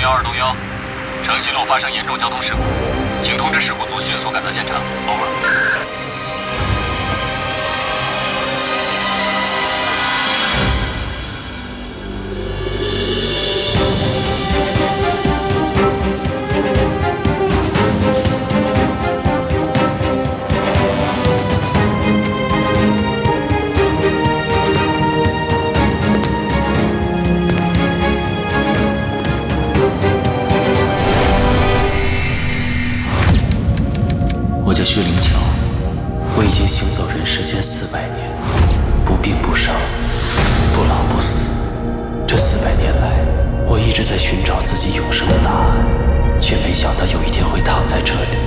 2东1，城西路发生严重交通事故，请通知事故组迅速赶到现场。Over。 我叫薛灵桥，我已经行走人世间400年，不病不伤，不老不死。这400年来，我一直在寻找自己永生的答案，却没想到有一天会躺在这里，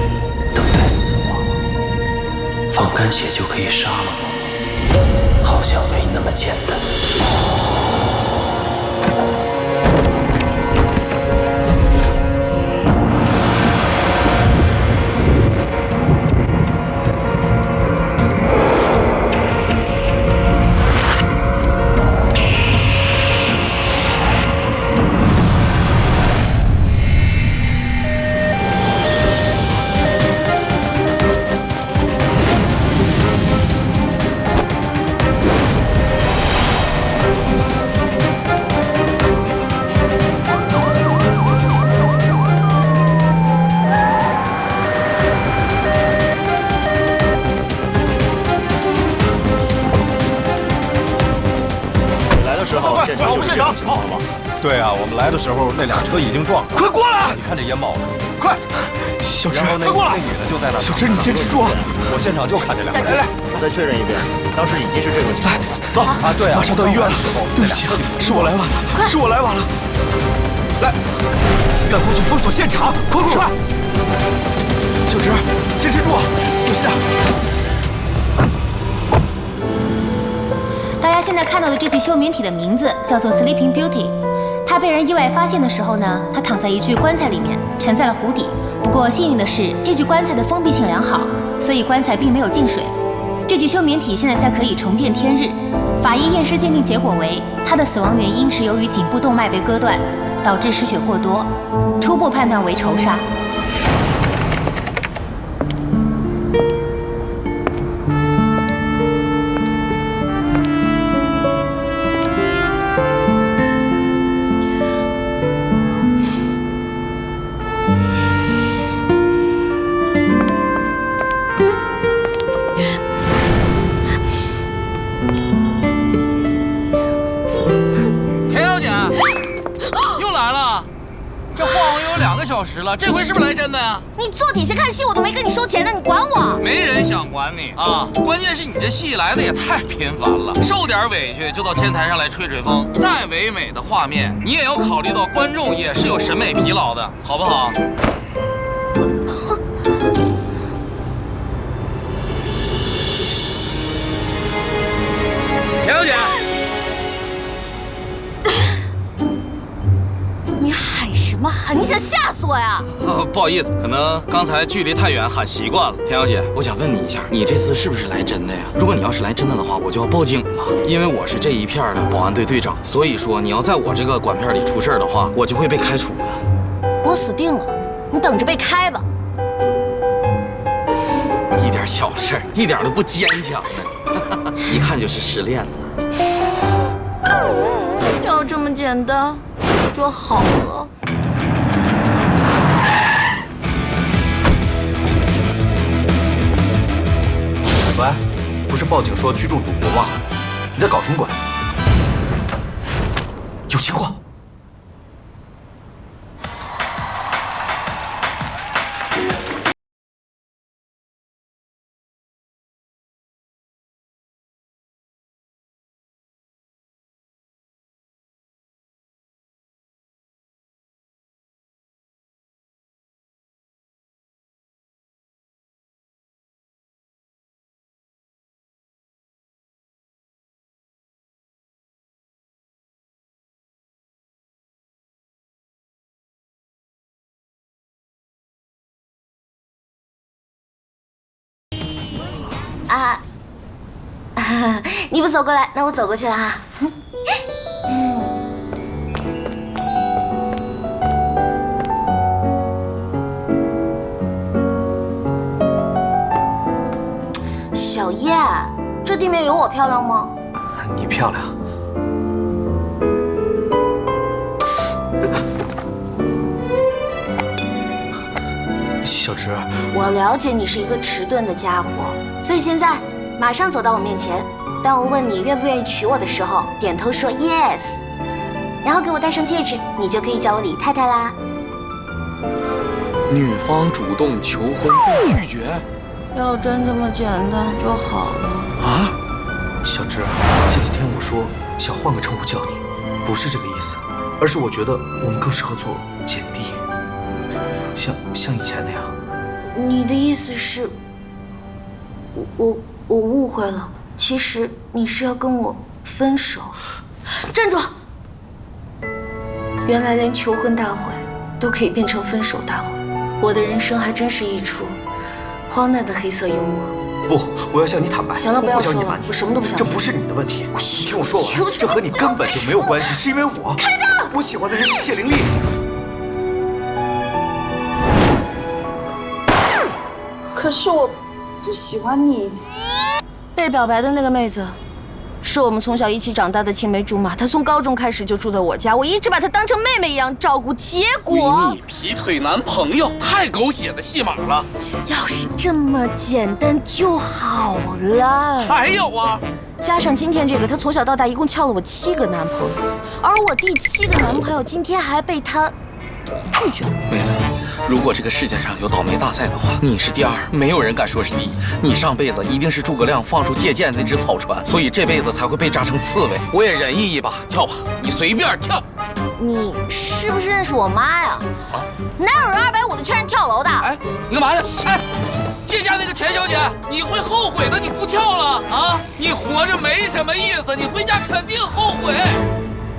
等待死亡。放干血就可以杀了我，好像没那么简单。 对啊，我们来的时候那俩车已经撞了。快过来！你看这烟冒的，快！小芝，快过来！那女的就在那。小芝，你坚持住啊！我现场就看这两个人。来，再确认一遍，当时已经是这个情况了。走啊！对啊，马上到医院了。对不起啊，是我来晚了，是我来晚了。来，赶快去封锁现场！快！小芝，坚持住，小心点。 大家现在看到的这具休眠体的名字叫做 Sleeping Beauty。它被人意外发现的时候呢，它躺在一具棺材里面，沉在了湖底。不过幸运的是，这具棺材的封闭性良好，所以棺材并没有进水。这具休眠体现在才可以重见天日。法医验尸鉴定结果为，它的死亡原因是由于颈部动脉被割断，导致失血过多，初步判断为仇杀。 小时了，这回是不是来真的呀？你坐底下看戏，我都没跟你收钱呢，你管我？没人想管你啊！关键是你这戏来的也太频繁了，受点委屈就到天台上来吹吹风。再唯美的画面，你也要考虑到观众也是有审美疲劳的，好不好？田小姐。 什么喊？你想吓死我呀？不好意思，可能刚才距离太远喊习惯了。田小姐，我想问你一下，你这次是不是来真的呀？如果你要是来真的的话，我就要报警了，因为我是这一片的保安队队长，所以说你要在我这个管片里出事的话，我就会被开除的。我死定了，你等着被开吧。一点小事，一点都不坚强呢，一看就是失恋了。要这么简单就好了。 喂，不是报警说聚众赌博吗？你在搞什么鬼？有情况！你不走过来，那我走过去了哈。漂亮吗？你漂亮。小直，我了解你是一个迟钝的家伙，所以现在马上走到我面前。当我问你愿不愿意娶我的时候，点头说 yes， 然后给我戴上戒指，你就可以叫我李太太啦。女方主动求婚被拒绝，要真这么简单就好了啊！小直，前几天我说想换个称呼叫你，不是这个意思，而是我觉得我们更适合做姐弟，像以前那样。你的意思是，我误会了。其实你是要跟我分手。站住！原来连求婚大会都可以变成分手大会，我的人生还真是一出荒诞的黑色幽默。不，我要向你坦白。行了，不要说了，我不想隐瞒你，我什么都不想听。这不是你的问题，你听我说完，这和你根本就没有关系，是因为我。开灯！我喜欢的人是谢灵丽。可是我不喜欢你。被表白的那个妹子，是我们从小一起长大的青梅竹马。她从高中开始就住在我家，我一直把她当成妹妹一样照顾。结果闺蜜劈腿男朋友，太狗血的戏码了。要是这么简单就好了。还有啊，加上今天这个，她从小到大一共撬了我7个男朋友，而我第7个男朋友今天还被她拒绝了。妹子，如果这个世界上有倒霉大赛的话，你是第2，没有人敢说是第1。你上辈子一定是诸葛亮放出借箭那只草船，所以这辈子才会被扎成刺猬。我也仁义一把，跳吧，你随便跳。你是不是认识我妈呀？啊，哪有人250的劝人跳楼的？哎，你干嘛呢？哎，这家那个田小姐，你会后悔的，你不跳了啊！你活着没什么意思，你回家肯定后悔。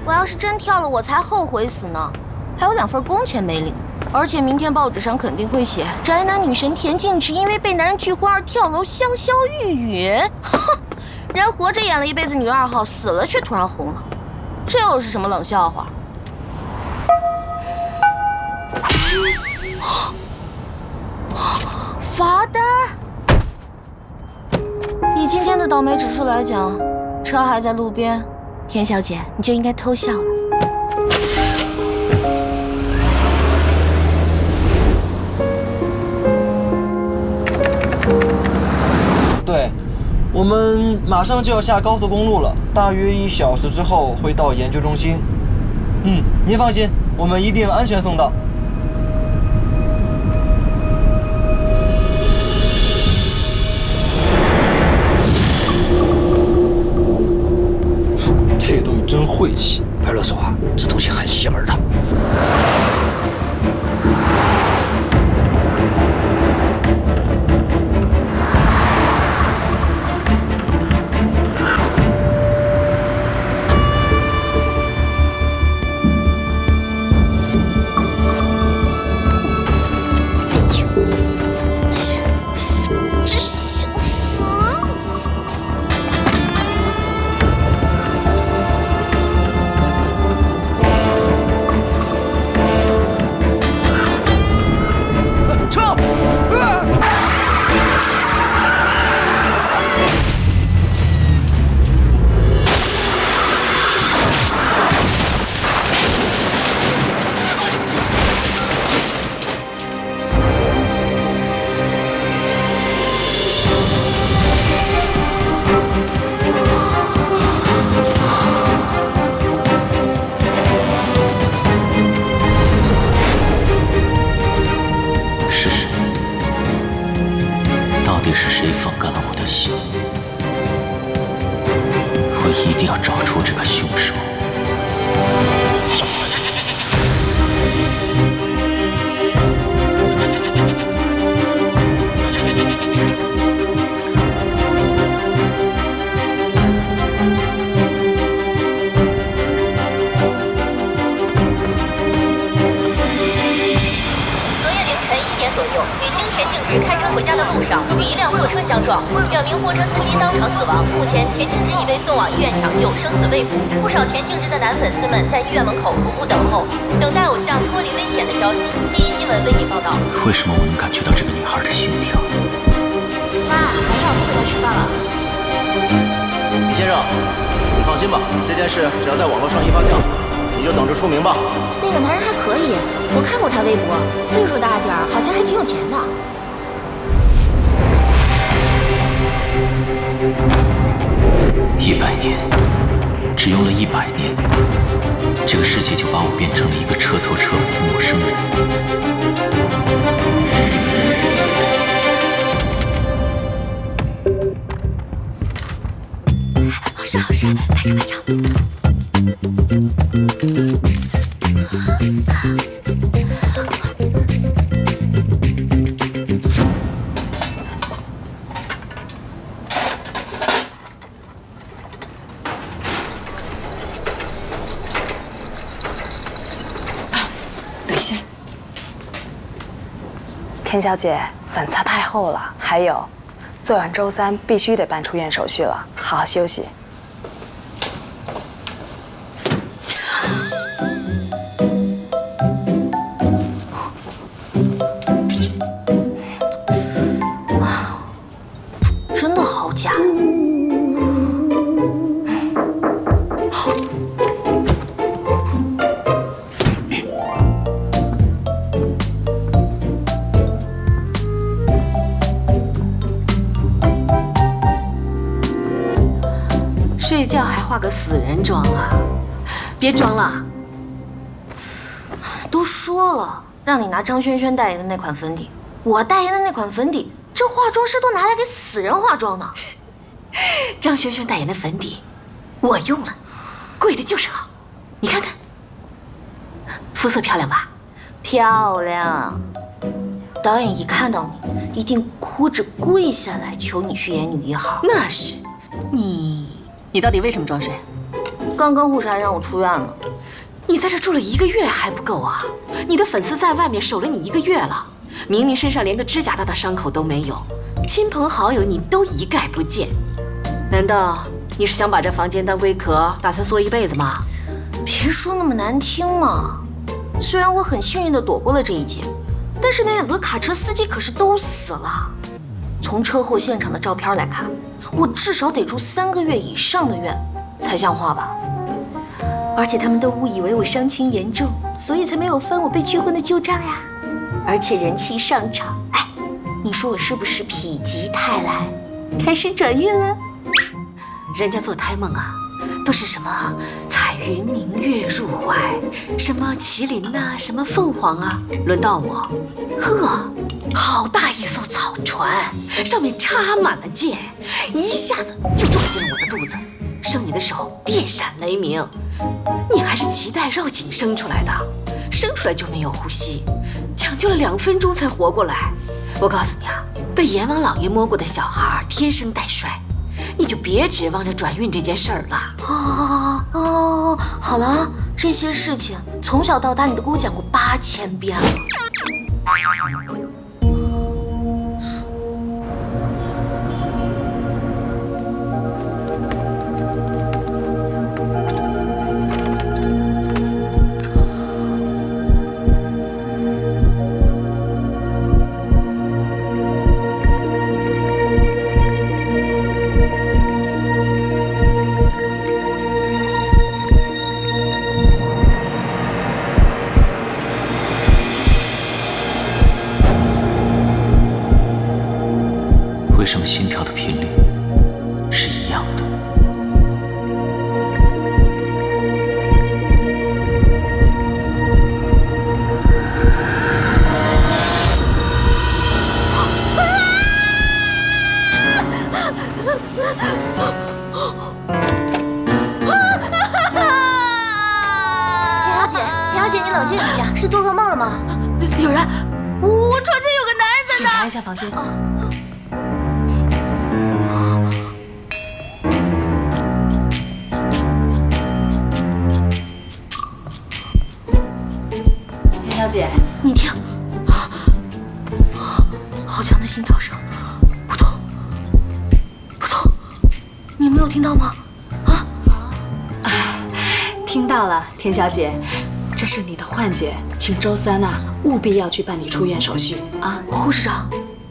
我要是真跳了，我才后悔死呢。还有2份工钱没领。而且明天报纸上肯定会写宅男女神田径直因为被男人拒婚而跳楼香消玉殒。哼，人活着演了一辈子女2号，死了却突然红了，这又是什么冷笑话？罚单。以今天的倒霉指数来讲，车还在路边，田小姐你就应该偷笑了。对，我们马上就要下高速公路了，大约1小时之后会到研究中心。您放心，我们一定安全送到。这东西真晦气。白乐说啊，这东西很邪门的。是谁放干了我的心？我一定要找出这个凶手。开车回家的路上与一辆货车相撞，2名货车司机当场死亡。目前田径之已被送往医院抢救，生死未卜。不少田径之的男粉丝们在医院门口苦苦等候，等待偶像脱离危险的消息。第一新闻为您报道。为什么我能感觉到这个女孩的心跳？妈，晚上我不回来吃饭了。李先生，你放心吧，这件事只要在网络上一发酵，你就等着出名吧。那个男人还可以，我看过他微博，岁数大点儿，好像还挺有钱的。100年，只用了100年，这个世界就把我变成了一个彻头彻尾的陌生人。好事好事，拍照拍照。等一下，田小姐，粉擦太厚了。还有，昨晚周3必须得办出院手续了，好好休息。真的好假。睡觉还化个死人妆啊！别装了，都说了让你拿张轩轩代言的那款粉底，我代言的那款粉底，这化妆师都拿来给死人化妆呢。张轩轩代言的粉底，我用了，贵的就是好。你看看，肤色漂亮吧？漂亮。导演一看到你，一定哭着跪下来求你去演女1号。那是，你到底为什么装睡？刚刚护士还让我出院了。你在这住了1个月还不够啊？你的粉丝在外面守了你1个月了，明明身上连个指甲大的伤口都没有，亲朋好友你都一概不见。难道你是想把这房间当龟壳，打算缩一辈子吗？别说那么难听嘛。虽然我很幸运地躲过了这一劫，但是那2个卡车司机可是都死了。从车祸现场的照片来看，我至少得住3个月以上的院才像话吧。而且他们都误以为我伤情严重，所以才没有翻我被拒婚的旧账呀。而且人气上涨，哎，你说我是不是否极泰来，开始转运了？人家做胎梦啊，都是什么彩云明月入怀，什么麒麟呐，什么凤凰啊，轮到我，呵，好大一艘草船，上面插满了箭，一下子就撞进了我的肚子。生你的时候电闪雷鸣，你还是脐带绕颈生出来的，生出来就没有呼吸，抢救了2分钟才活过来。我告诉你啊，被阎王老爷摸过的小孩天生带衰，你就别指望着转运这件事儿了。哦，好了，这些事情从小到大你都给我讲过8000遍了。为什么心跳的频率是一样的？田小姐，你冷静一下，是做噩梦了吗？有人，我床前有个男人在那。检查一下房间。小姐，你听，好强的心跳声，扑通，扑通，你没有听到吗？听到了，田小姐，这是你的幻觉，请周3啊务必要去办理出院手续啊。护士长，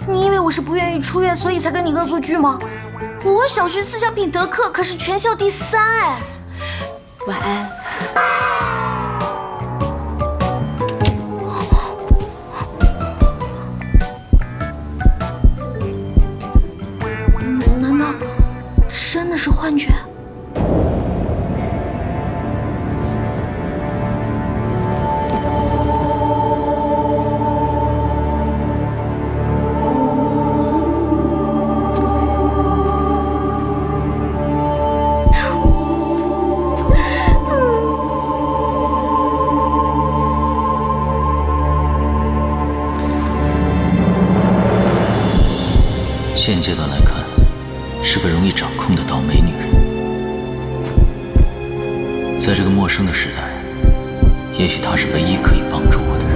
你以为我是不愿意出院，所以才跟你恶作剧吗？我小学思想品德课可是全校第3哎。晚安。难道真的是幻觉？现阶段来看，是个容易掌控的倒霉女人。在这个陌生的时代，也许她是唯一可以帮助我的人。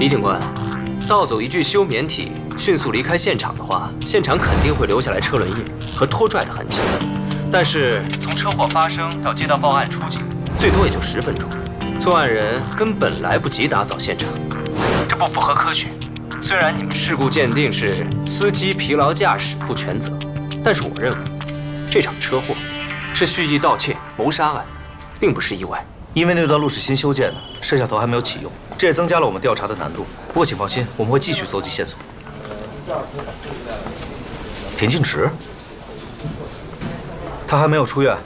李警官，盗走一具休眠体，迅速离开现场的话，现场肯定会留下来车轮印和拖拽的痕迹。但是从车祸发生到接到报案出警，最多也就10分钟，作案人根本来不及打扫现场，这不符合科学。虽然你们事故鉴定是司机疲劳驾驶负全责，但是我认为这场车祸是蓄意盗窃谋杀案，并不是意外。因为那段路是新修建的，摄像头还没有启用，这也增加了我们调查的难度。不过请放心，我们会继续搜集线索。田径池，他还没有出院。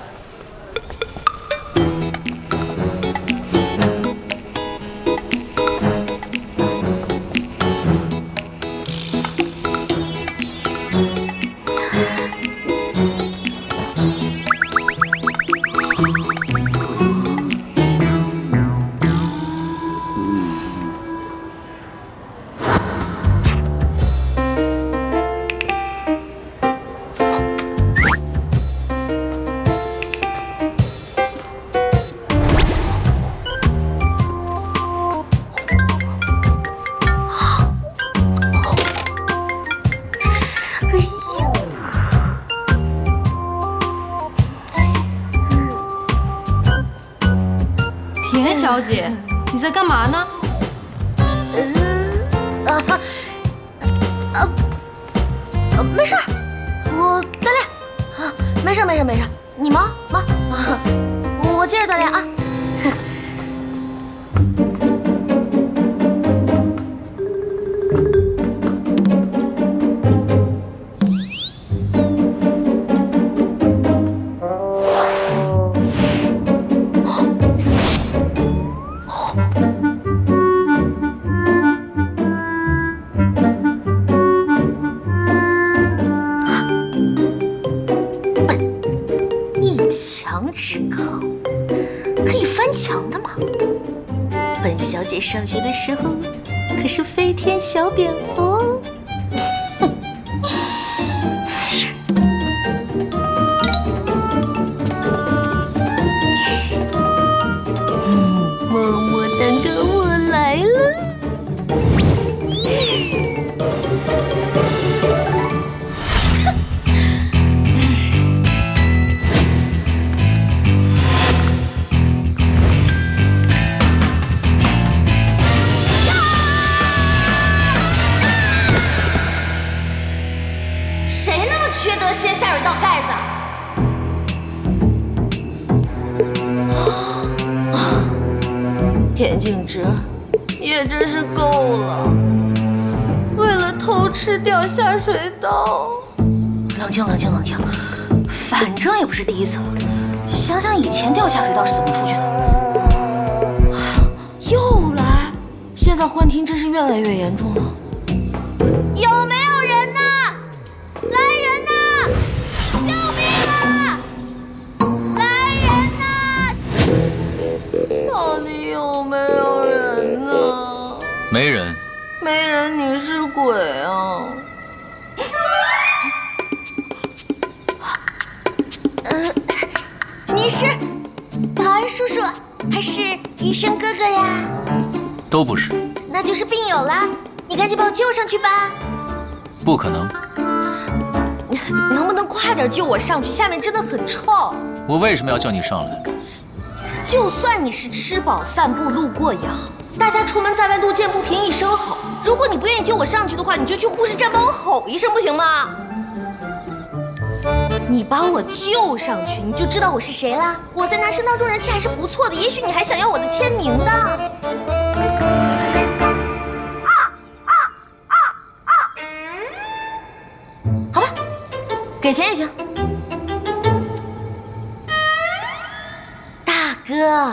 小姐，你在干嘛呢？没事儿，我锻炼。没事没事没事，你忙，我接着锻炼啊。墙之隔，可以翻墙的吗？本小姐上学的时候可是飞天小蝙蝠。么么蛋糕我来了。缺德，先下水道盖子。田径之也真是够了，为了偷吃掉下水道。冷静，反正也不是第一次了。想想以前掉下水道是怎么出去的。又来，现在幻听真是越来越严重了。有没有人呢？来人呐！救命啊！来人呐！到底有没有人呢？没人。没人，你是鬼啊！你是保安叔叔还是医生哥哥呀？都不是。那就是病友啦！你赶紧把我救上去吧！不可能。能不能快点救我上去？下面真的很臭。我为什么要叫你上来？就算你是吃饱散步路过也好，大家出门在外路见不平一声吼。如果你不愿意救我上去的话，你就去护士站帮我吼一声，不行吗？你把我救上去，你就知道我是谁啦。我在男生当中人气还是不错的，也许你还想要我的签名的。好吧，给钱也行。大哥，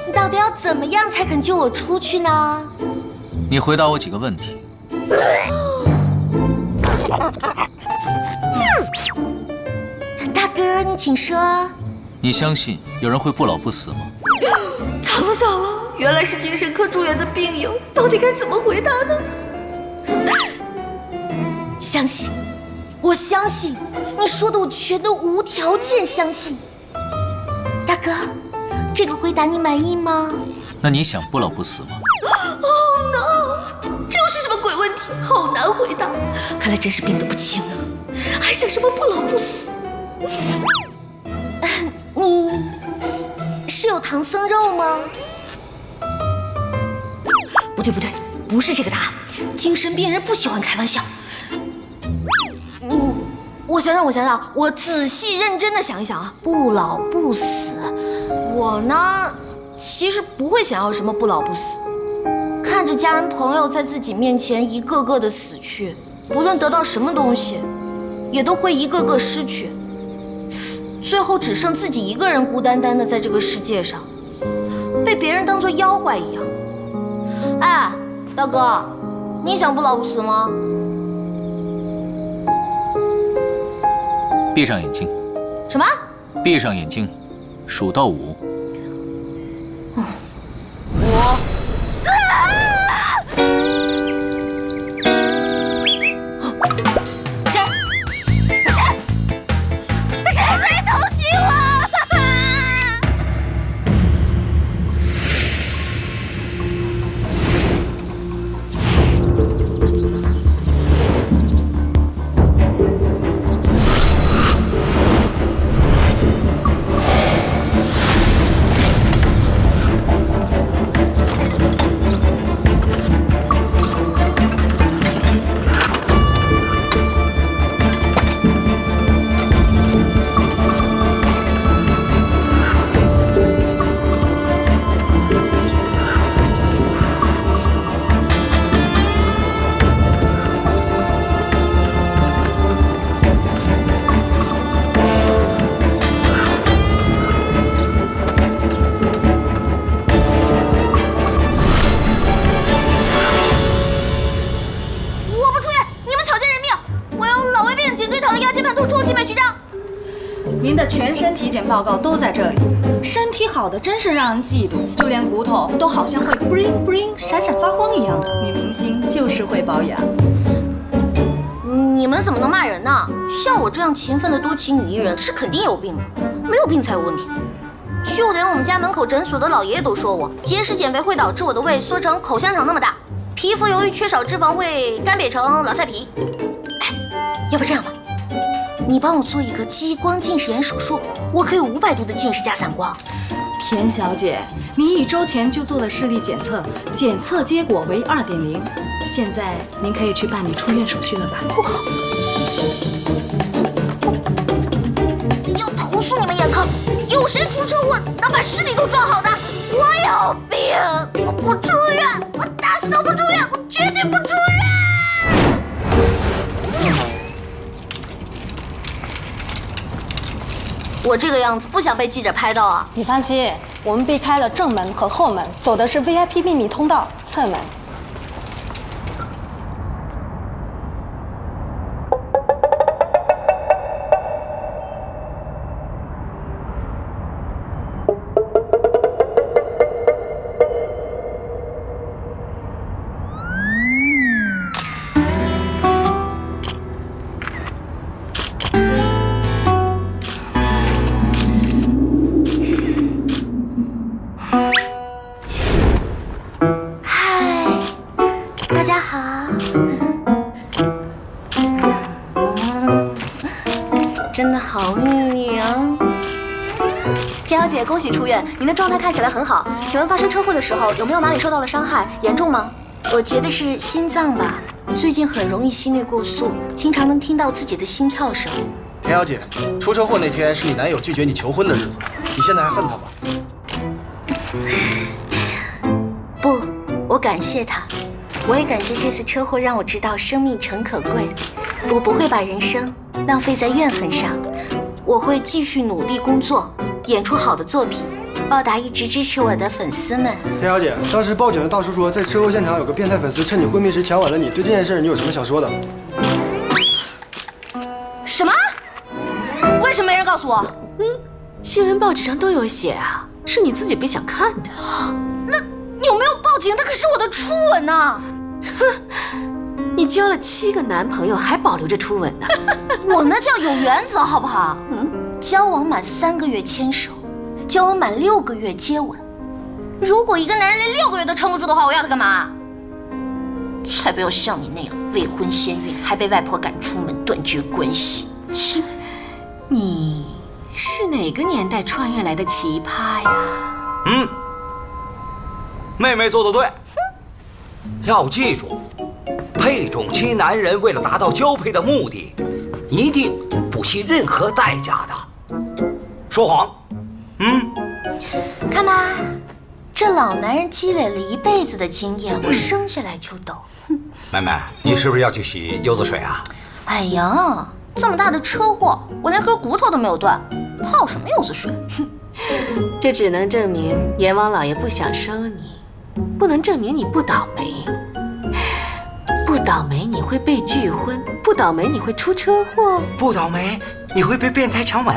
你到底要怎么样才肯救我出去呢？你回答我几个问题。大哥，你请说。你相信有人会不老不死吗？惨了惨了，原来是精神科住院的病友，到底该怎么回答呢？相信，我相信，你说的我全都无条件相信。大哥，这个回答你满意吗？那你想不老不死吗？ Oh no！ 这又是什么鬼问题？好难回答。看来真是病得不轻啊，还想什么不老不死？你是有唐僧肉吗？不对不对，不是这个答案。精神病人不喜欢开玩笑。我想想，我仔细认真的想一想啊，不老不死，我呢，其实不会想要什么不老不死。看着家人朋友在自己面前一个个的死去，不论得到什么东西，也都会一个个失去，最后只剩自己一个人孤单单的在这个世界上，被别人当作妖怪一样。哎，大哥，你想不老不死吗？闭上眼睛。什么？闭上眼睛，数到5。5、4。谁在偷袭我？您的全身体检报告都在这里，身体好的真是让人嫉妒，就连骨头都好像会 bling bling 闪闪发光一样的。女明星就是会保养。你们怎么能骂人呢？像我这样勤奋的多奇女艺人是肯定有病的，没有病才有问题。就连我们家门口诊所的老爷爷都说我节食减肥会导致我的胃缩成口香糖那么大，皮肤由于缺少脂肪会干瘪成老菜皮。哎，要不这样吧，你帮我做一个激光近视眼手术，我可以500度的近视加散光。田小姐，您1周前就做了视力检测，检测结果为2.0，现在您可以去办理出院手续了吧？要投诉你们眼科，有谁出车祸能把视力都撞好的？我有病，我不出院，我打死都不出院，我绝对不出院。我这个样子不想被记者拍到啊！你放心，我们避开了正门和后门，走的是 VIP 秘密通道侧门。大家好，真的好秘密啊！姐，恭喜出院，您的状态看起来很好。请问发生车祸的时候有没有哪里受到了伤害？严重吗？我觉得是心脏吧，最近很容易心率过速，经常能听到自己的心跳声。田小姐，出车祸那天是你男友拒绝你求婚的日子，你现在还恨他吗？不，我感谢他，我也感谢这次车祸让我知道生命诚可贵。我不会把人生浪费在怨恨上，我会继续努力工作，演出好的作品，报答一直支持我的粉丝们。田小姐，当时报警的大叔说，在车祸现场有个变态粉丝趁你昏迷时强吻了你，对这件事你有什么想说的？什么？为什么没人告诉我？新闻报纸上都有写啊，是你自己不想看的。那有没有报警？那可是我的初吻呐！哼，你交了7个男朋友，还保留着初吻呢。我那叫有原则，好不好？交往满3个月牵手，交往满6个月接吻。如果一个男人连6个月都撑不住的话，我要他干嘛？才不要像你那样未婚先孕，还被外婆赶出门，断绝关系。切！你是哪个年代穿越来的奇葩呀？妹妹做得对，要记住，配种期男人为了达到交配的目的，一定不惜任何代价的。说谎，看吧，这老男人积累了一辈子的经验，我生下来就懂。妹妹，你是不是要去洗柚子水啊？哎呀，这么大的车祸，我连根骨头都没有断，泡什么柚子水？这只能证明阎王老爷不想收你，不能证明你不倒霉。不倒霉你会被拒婚，不倒霉你会出车祸，不倒霉你会被变态强吻。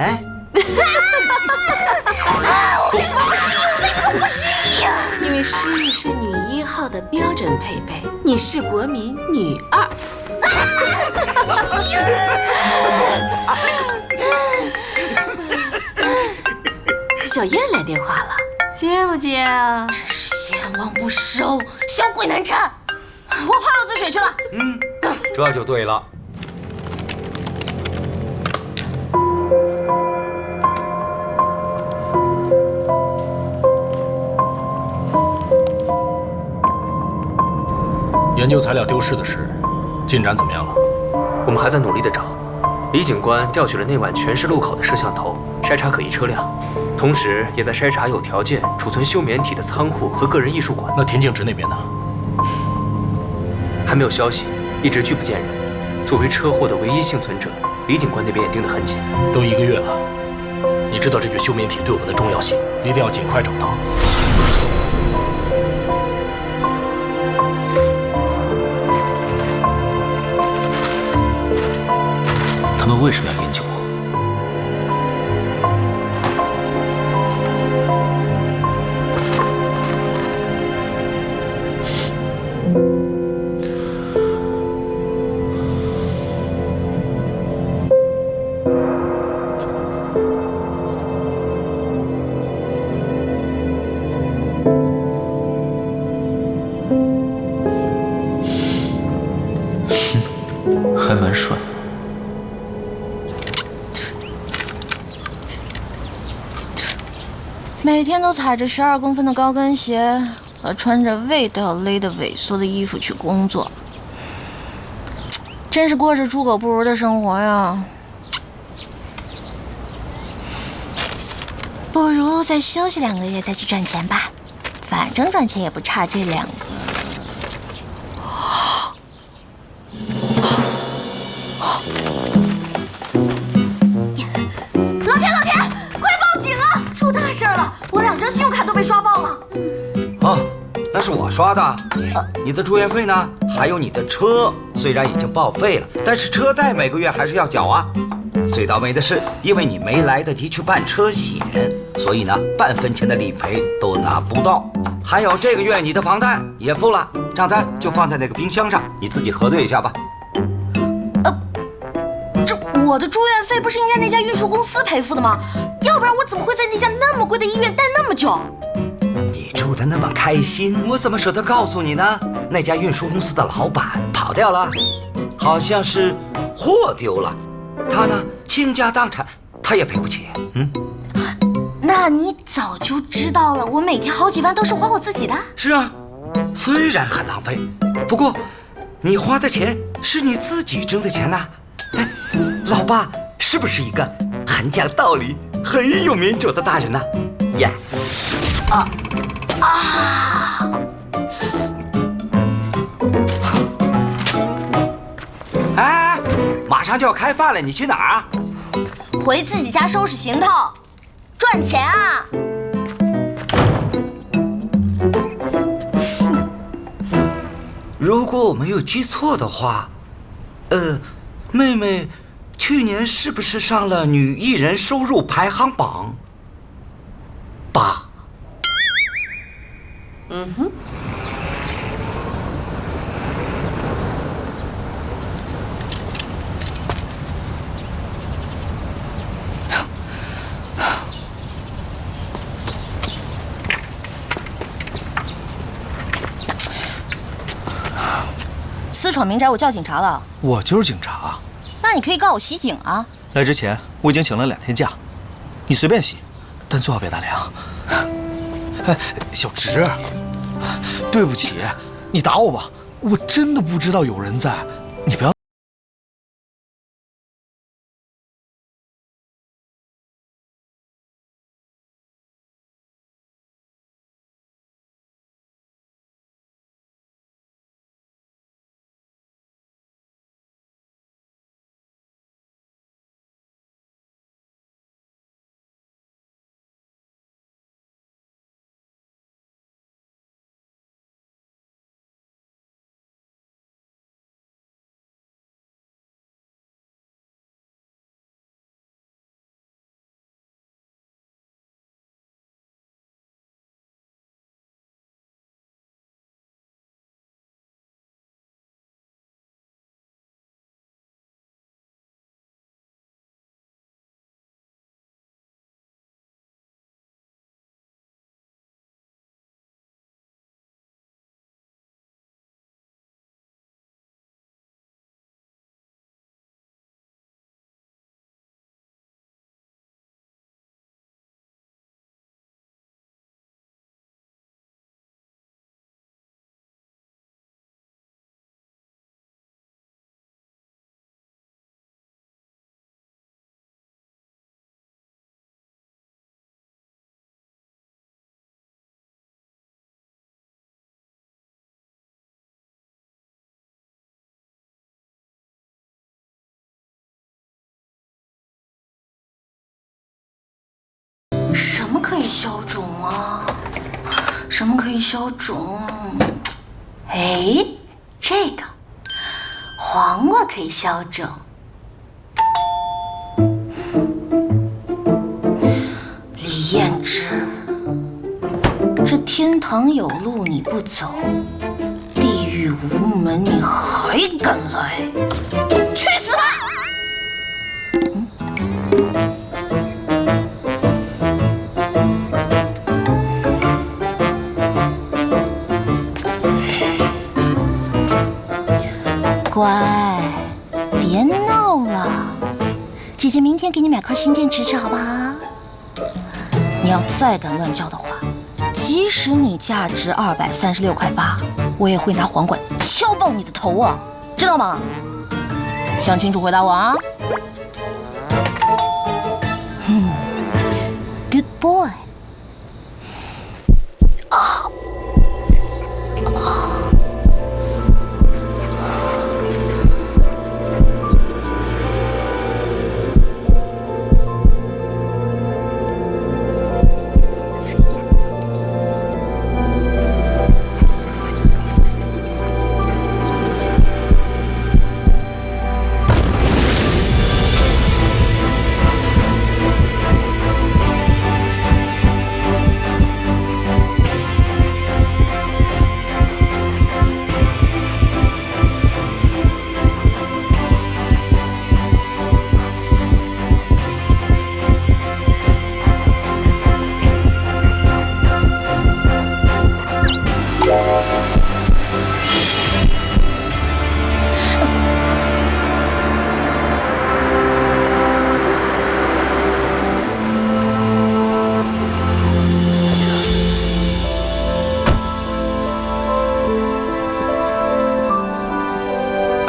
我为什么不失忆？为什么不失忆呀？因为失忆是女1号的标准配备，你是国民女2。小燕来电话了，接不接啊？真是贤王不收，小鬼难缠。我泡柚子水去了。这就对了。研究材料丢失的事，进展怎么样了？我们还在努力地找。李警官调取了那晚全市路口的摄像头，筛查可疑车辆，同时也在筛查有条件储存休眠体的仓库和个人艺术馆。那田径直那边呢？还没有消息，一直拒不见人。作为车祸的唯一幸存者，李警官那边也盯得很紧。都1个月了，你知道这具休眠体对我们的重要性，一定要尽快找到。他们为什么要研究我？还蛮帅。每天都踩着12公分的高跟鞋和穿着味道勒得萎缩的衣服去工作，真是过着猪狗不如的生活呀。不如再休息2个月再去赚钱吧，反正赚钱也不差这2个。老田，快报警啊！出大事了，我2张信用卡都被刷爆了。啊，那是我刷的。你的住院费呢？还有你的车，虽然已经报废了，但是车贷每个月还是要缴啊。最倒霉的是，因为你没来得及去办车险，所以呢，半分钱的理赔都拿不到。还有这个月你的房贷也付了，账单就放在那个冰箱上，你自己核对一下吧。我的住院费不是应该那家运输公司赔付的吗？要不然我怎么会在那家那么贵的医院待那么久？你住得那么开心，我怎么舍得告诉你呢？那家运输公司的老板跑掉了，好像是货丢了，他呢倾家荡产，他也赔不起。那你早就知道了，我每天好几万都是花我自己的。是啊，虽然很浪费，不过你花的钱是你自己挣的钱呐。哎，老爸是不是一个很讲道理、很有民主的大人呢？耶！哎，马上就要开饭了，你去哪儿啊？回自己家收拾行头，赚钱啊！如果我没有记错的话，妹妹去年是不是上了女艺人收入排行榜8？嗯哼。私闯民宅，我叫警察了。我就是警察。那你可以告我袭警啊！来之前我已经请了2天假，你随便洗，但最好别打量。哎，小直，对不起，你打我吧，我真的不知道有人在，你不要。什么可以消肿啊？什么可以消肿？哎，这个黄瓜可以消肿。李彦之，这天堂有路你不走，地狱无门你还敢来？去死吧！乖，别闹了，姐姐明天给你买块新电池吃，好不好？你要再敢乱叫的话，即使你价值236.8块，我也会拿黄管敲爆你的头啊，知道吗？想清楚回答我啊！Good boy。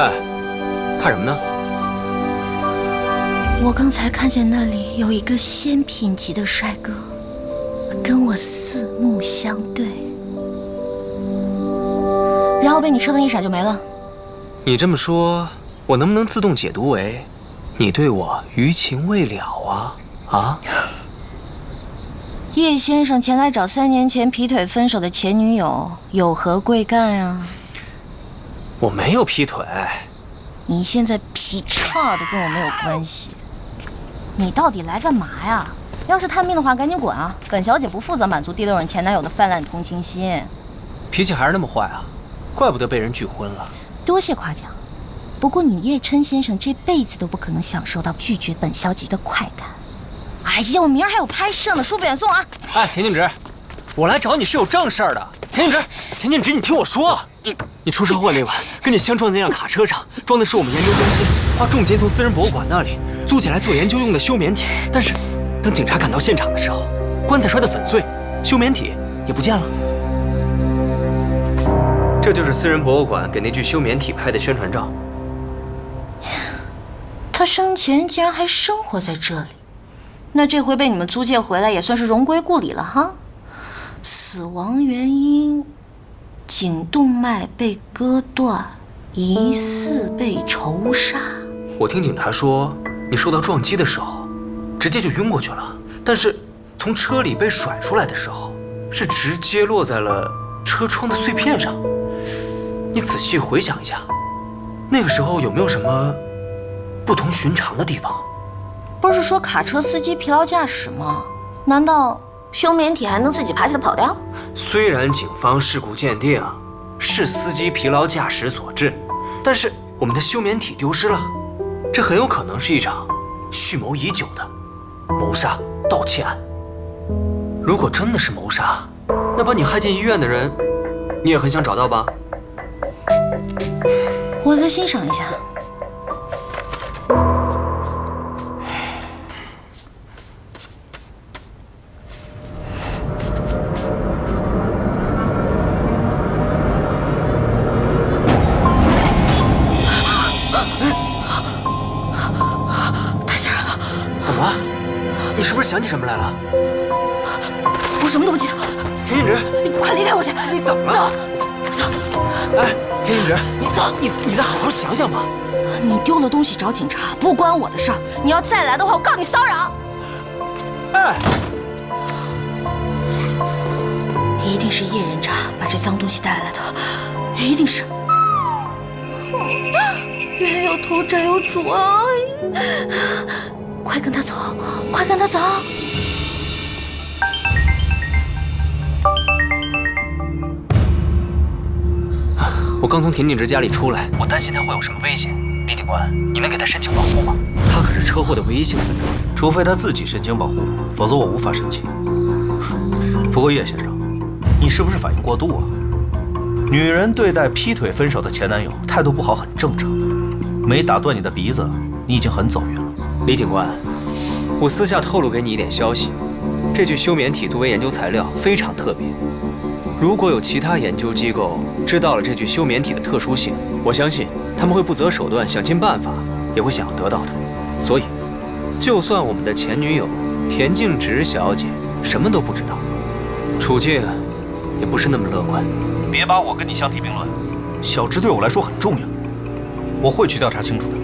哎，看什么呢？我刚才看见那里有一个仙品级的帅哥，跟我四目相对，然后被你车灯一闪就没了。你这么说，我能不能自动解读为，你对我余情未了啊？啊？叶先生前来找3年前劈腿分手的前女友，有何贵干啊？我没有劈腿。你现在劈叉的跟我没有关系。你到底来干嘛呀？要是探病的话，赶紧滚啊！本小姐不负责满足第6任前男友的泛滥同情心。脾气还是那么坏啊，怪不得被人拒婚了。多谢夸奖，不过你叶琛先生这辈子都不可能享受到拒绝本小姐的快感。哎呀，我明儿还有拍摄呢，书不远送啊！哎，田径直，我来找你是有正事儿的。田径直，你听我说，你出车祸那晚跟你相撞的那辆卡车上装的是我们研究中心花重金从私人博物馆那里租起来做研究用的休眠体，但是当警察赶到现场的时候，棺材摔得粉碎，休眠体也不见了。这就是私人博物馆给那具休眠体拍的宣传照。他生前竟然还生活在这里，那这回被你们租借回来也算是荣归故里了哈。死亡原因：颈动脉被割断，疑似被仇杀。我听警察说，你受到撞击的时候，直接就晕过去了，但是从车里被甩出来的时候，是直接落在了车窗的碎片上。你仔细回想一下，那个时候有没有什么不同寻常的地方？不是说卡车司机疲劳驾驶吗？难道休眠体还能自己爬起来跑掉？虽然警方事故鉴定是司机疲劳驾驶所致，但是我们的休眠体丢失了，这很有可能是一场蓄谋已久的谋杀盗窃案。如果真的是谋杀，那把你害进医院的人，你也很想找到吧？我再欣赏一下。太吓人了！怎么了？你是不是想起什么来了？我什么都不记得。田径直，你快离开我去！你怎么了？走！哎，田径直，你走！你再好好想想吧。你丢了东西找警察，不关我的事儿。你要再来的话，我告你骚扰。哎，一定是叶人渣把这脏东西带来的，一定是。冤有头债有主啊！快跟他走，快跟他走！我刚从田径直家里出来，我担心他会有什么危险。李警官，你能给他申请保护吗？他可是车祸的唯一幸存者，除非他自己申请保护，否则我无法申请。不过叶先生，你是不是反应过度啊？女人对待劈腿分手的前男友态度不好很正常，没打断你的鼻子，你已经很走运了。李警官，我私下透露给你一点消息，这具休眠体作为研究材料非常特别。如果有其他研究机构知道了这具休眠体的特殊性，我相信他们会不择手段，想尽办法，也会想要得到它。所以，就算我们的前女友田径直小姐什么都不知道，处境也不是那么乐观。别把我跟你相提并论，小直对我来说很重要，我会去调查清楚的。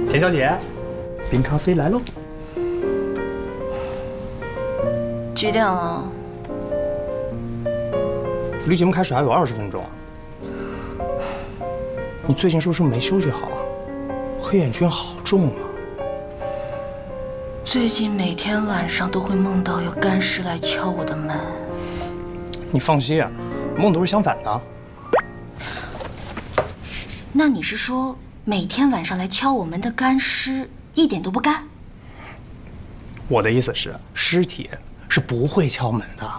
田小姐，冰咖啡来喽。几点了？离节目开始还有20分钟。你最近是不是没休息好啊？黑眼圈好重啊！最近每天晚上都会梦到有干尸来敲我的门。你放心啊，梦都是相反的。那你是说，每天晚上来敲我门的干尸一点都不干？我的意思是，尸体是不会敲门的。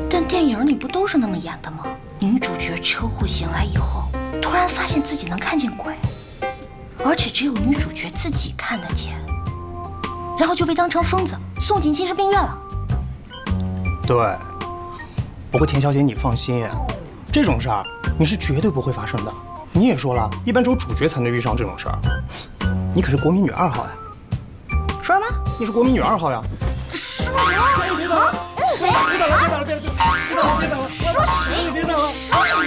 但电影里不都是那么演的吗？女主角车祸醒来以后，突然发现自己能看见鬼，而且只有女主角自己看得见，然后就被当成疯子送进精神病院了。对，不过田小姐你放心，这种事儿你是绝对不会发生的。你也说了，一般只有主角才能遇上这种事儿，你可是国民女2号呀。说什么？你是国民女2号呀。说啊？谁？别打了！别打了！别打了！说谁？别打了！说你！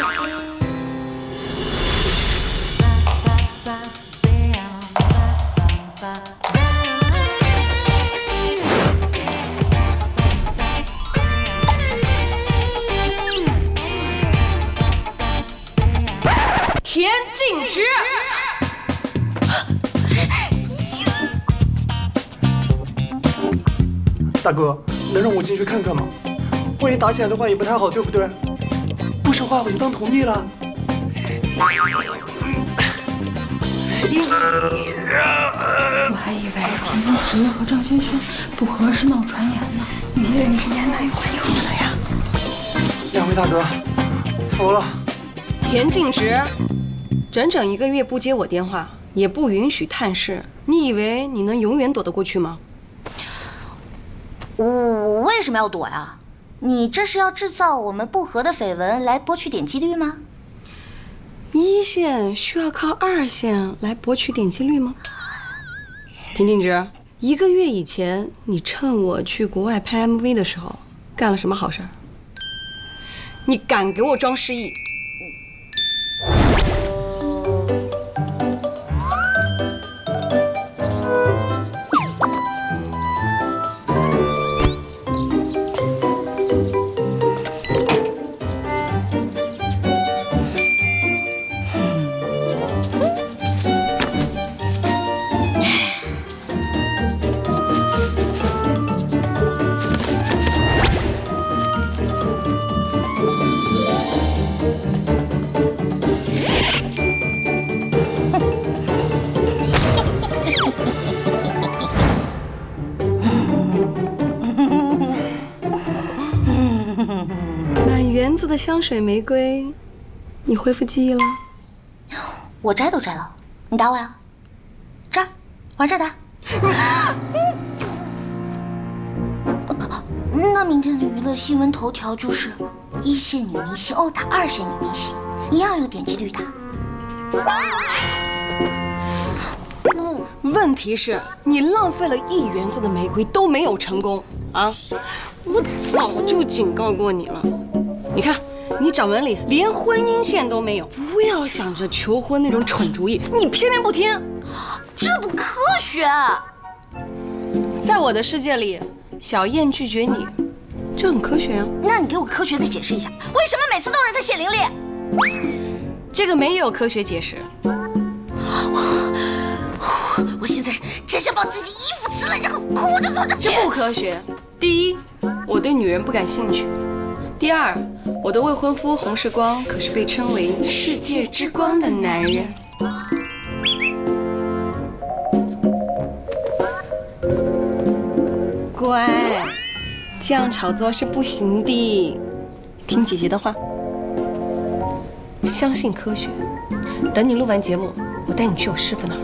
田径直。大哥，能让我进去看看吗？万一打起来的话也不太好，对不对？不说话我就当同意了。我还以为田径直和赵轩轩不合是闹传言呢，你以为之间哪有会合的呀？两位大哥，服了。田径直，整整1个月不接我电话，也不允许探视，你以为你能永远躲得过去吗？我为什么要躲呀？你这是要制造我们不和的绯闻来博取点击率吗？一线需要靠2线来博取点击率吗？田径直，1个月以前你趁我去国外拍 MV 的时候干了什么好事儿？你敢给我装失忆？园子的香水玫瑰，你恢复记忆了？我摘都摘了，你打我呀？这儿，往这儿打。那明天的娱乐新闻头条就是1线女明星殴打2线女明星，一样有点击率的。问题是你浪费了1园子的玫瑰都没有成功啊！我早就警告过你了。你看，你掌门里连婚姻线都没有，不要想着求婚那种蠢主意，你偏偏不听，这不科学。在我的世界里，小燕拒绝你，这很科学啊。那你给我科学的解释一下，为什么每次都是他谢玲玲？这个没有科学解释。我现在只想把自己衣服撕了，然后哭着走着去。这不科学。第一，我对女人不感兴趣；第二，我的未婚夫洪世光可是被称为世界之光的男人。乖，这样炒作是不行的，听姐姐的话，相信科学。等你录完节目，我带你去我师傅那儿。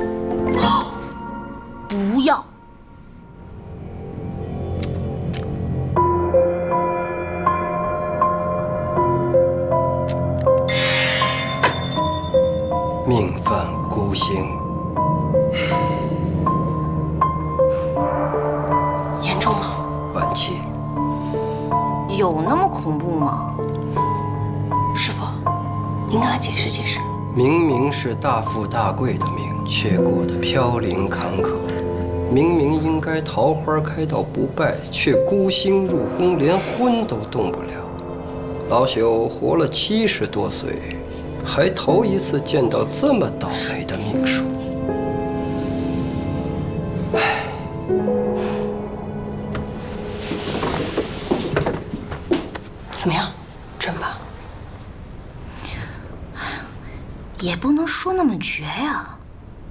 不要。命犯孤星，严重了。晚期。有那么恐怖吗？师傅，您跟他解释解释。明明是大富大贵的命，却过得飘零坎坷；明明应该桃花开到不败，却孤星入宫，连婚都动不了。老朽活了70多岁，还头一次见到这么倒霉的命数。唉，怎么样，准吧？也不能说那么绝呀。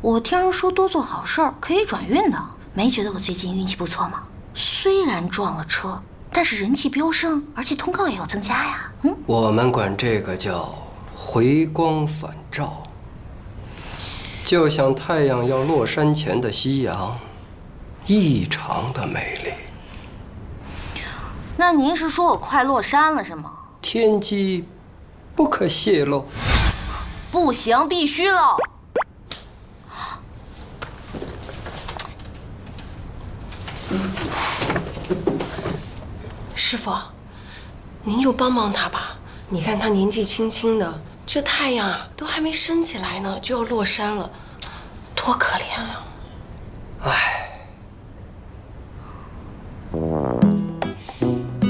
我听人说多做好事儿可以转运的，没觉得我最近运气不错吗？虽然撞了车，但是人气飙升，而且通告也要增加呀。我们管这个叫回光返照，就像太阳要落山前的夕阳，异常的美丽。那您是说我快落山了是吗？天机不可泄露。不行，必须喽！师傅，您就帮帮他吧。你看他年纪轻轻的，这太阳啊都还没升起来呢，就要落山了，多可怜啊！唉，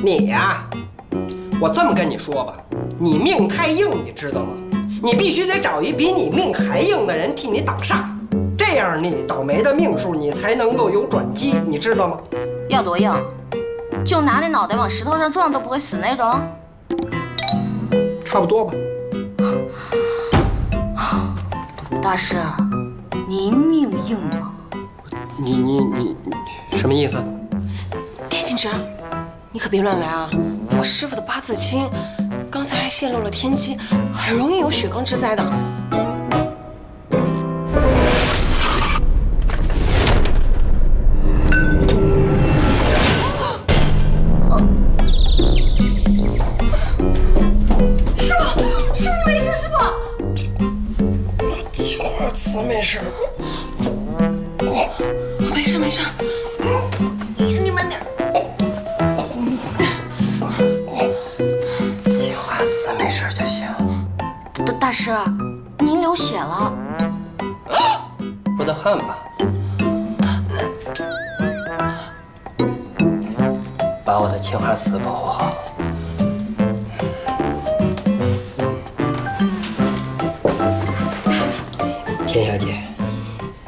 你呀，我这么跟你说吧，你命太硬，你知道吗？你必须得找一比你命还硬的人替你挡煞，这样你倒霉的命数你才能够有转机，你知道吗？要多硬？就拿那脑袋往石头上撞都不会死那种？差不多吧。大师，您命硬吗？你什么意思？田径之，你可别乱来啊！我师傅的八字轻，刚才还泄露了天机，很容易有血光之灾的。没事，我没事没事，你慢点。青花瓷没事就行。大师，您流血了。出的汗吧。把我的青花瓷保护好。田小姐，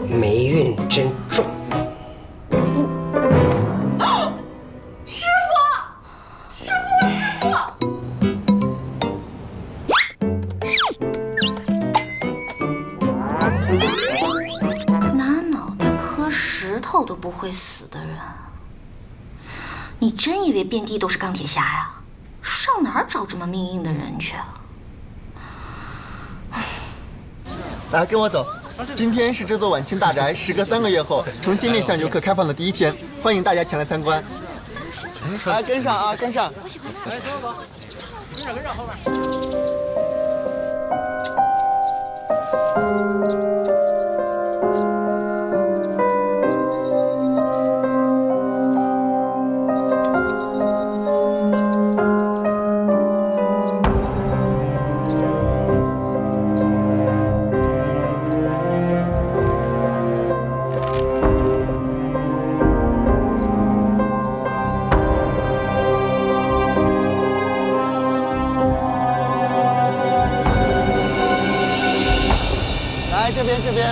霉运真重。师傅，师傅，拿脑袋磕石头都不会死的人，你真以为遍地都是钢铁侠呀？上哪儿找这么命硬的人去啊？来，跟我走。今天是这座晚清大宅时隔3个月后重新面向游客开放的第1天，欢迎大家前来参观。来，跟上啊，跟上。来，走走走，跟上后面。这边，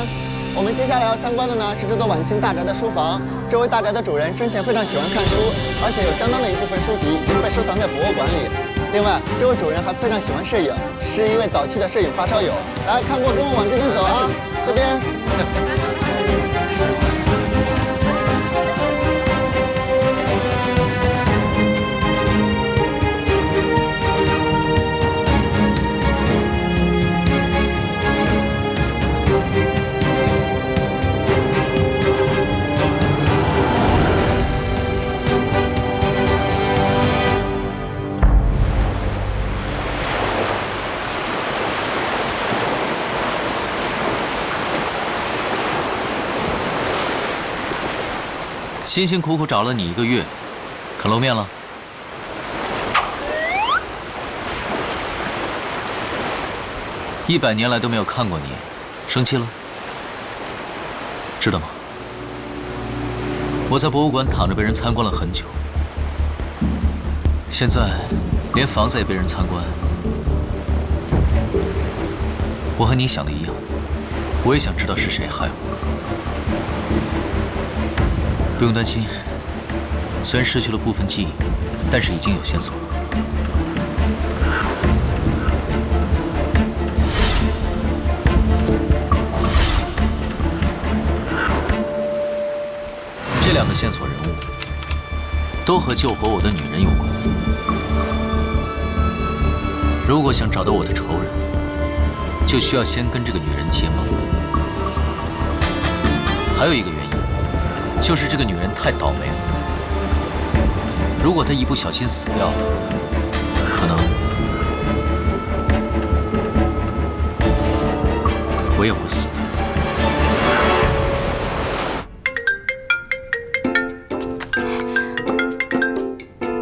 我们接下来要参观的呢是这座晚清大宅的书房。这位大宅的主人生前非常喜欢看书，而且有相当的一部分书籍已经被收藏在博物馆里。另外，这位主人还非常喜欢摄影，是一位早期的摄影发烧友。来看过，跟我往这边走啊，这边。辛辛苦苦找了你1个月，肯露面了？100年来都没有看过你，生气了？知道吗？我在博物馆躺着被人参观了很久，现在连房子也被人参观。我和你想的一样，我也想知道是谁害我。不用担心，虽然失去了部分记忆，但是已经有线索了。这2个线索人物，都和救活我的女人有关。如果想找到我的仇人，就需要先跟这个女人结盟。还有一个原因，就是这个女人太倒霉了。如果她一不小心死掉了，可能我也会死的。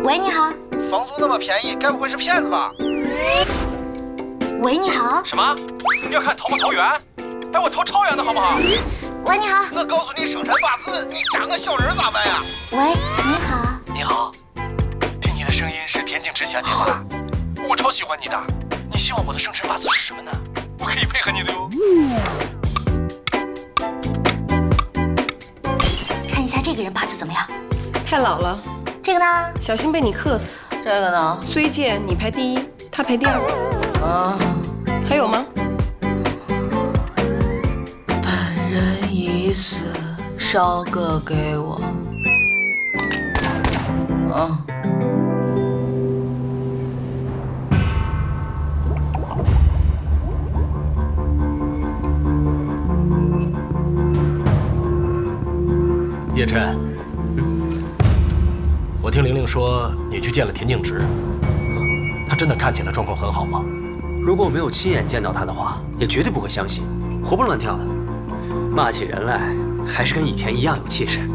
喂，你好。房租那么便宜，该不会是骗子吧？喂，你好。什么？要看投不投缘？哎，我投超缘的好不好？喂，你好。我告诉你生辰八字，你长个小人咋办呀？喂，你好。你好，听你的声音是田径之小姐吧？我超喜欢你的。你希望我的生辰八字是什么呢？我可以配合你的哟。看一下这个人八字怎么样？太老了。这个呢？小心被你克死。这个呢？虽见你排第一，他排第二。啊，还有吗？本人已死，烧个给我。啊。叶琛，我听玲玲说你去见了田径直，他真的看起来状况很好吗？如果我没有亲眼见到他的话，也绝对不会相信，活蹦乱跳的，骂起人来还是跟以前一样有气势。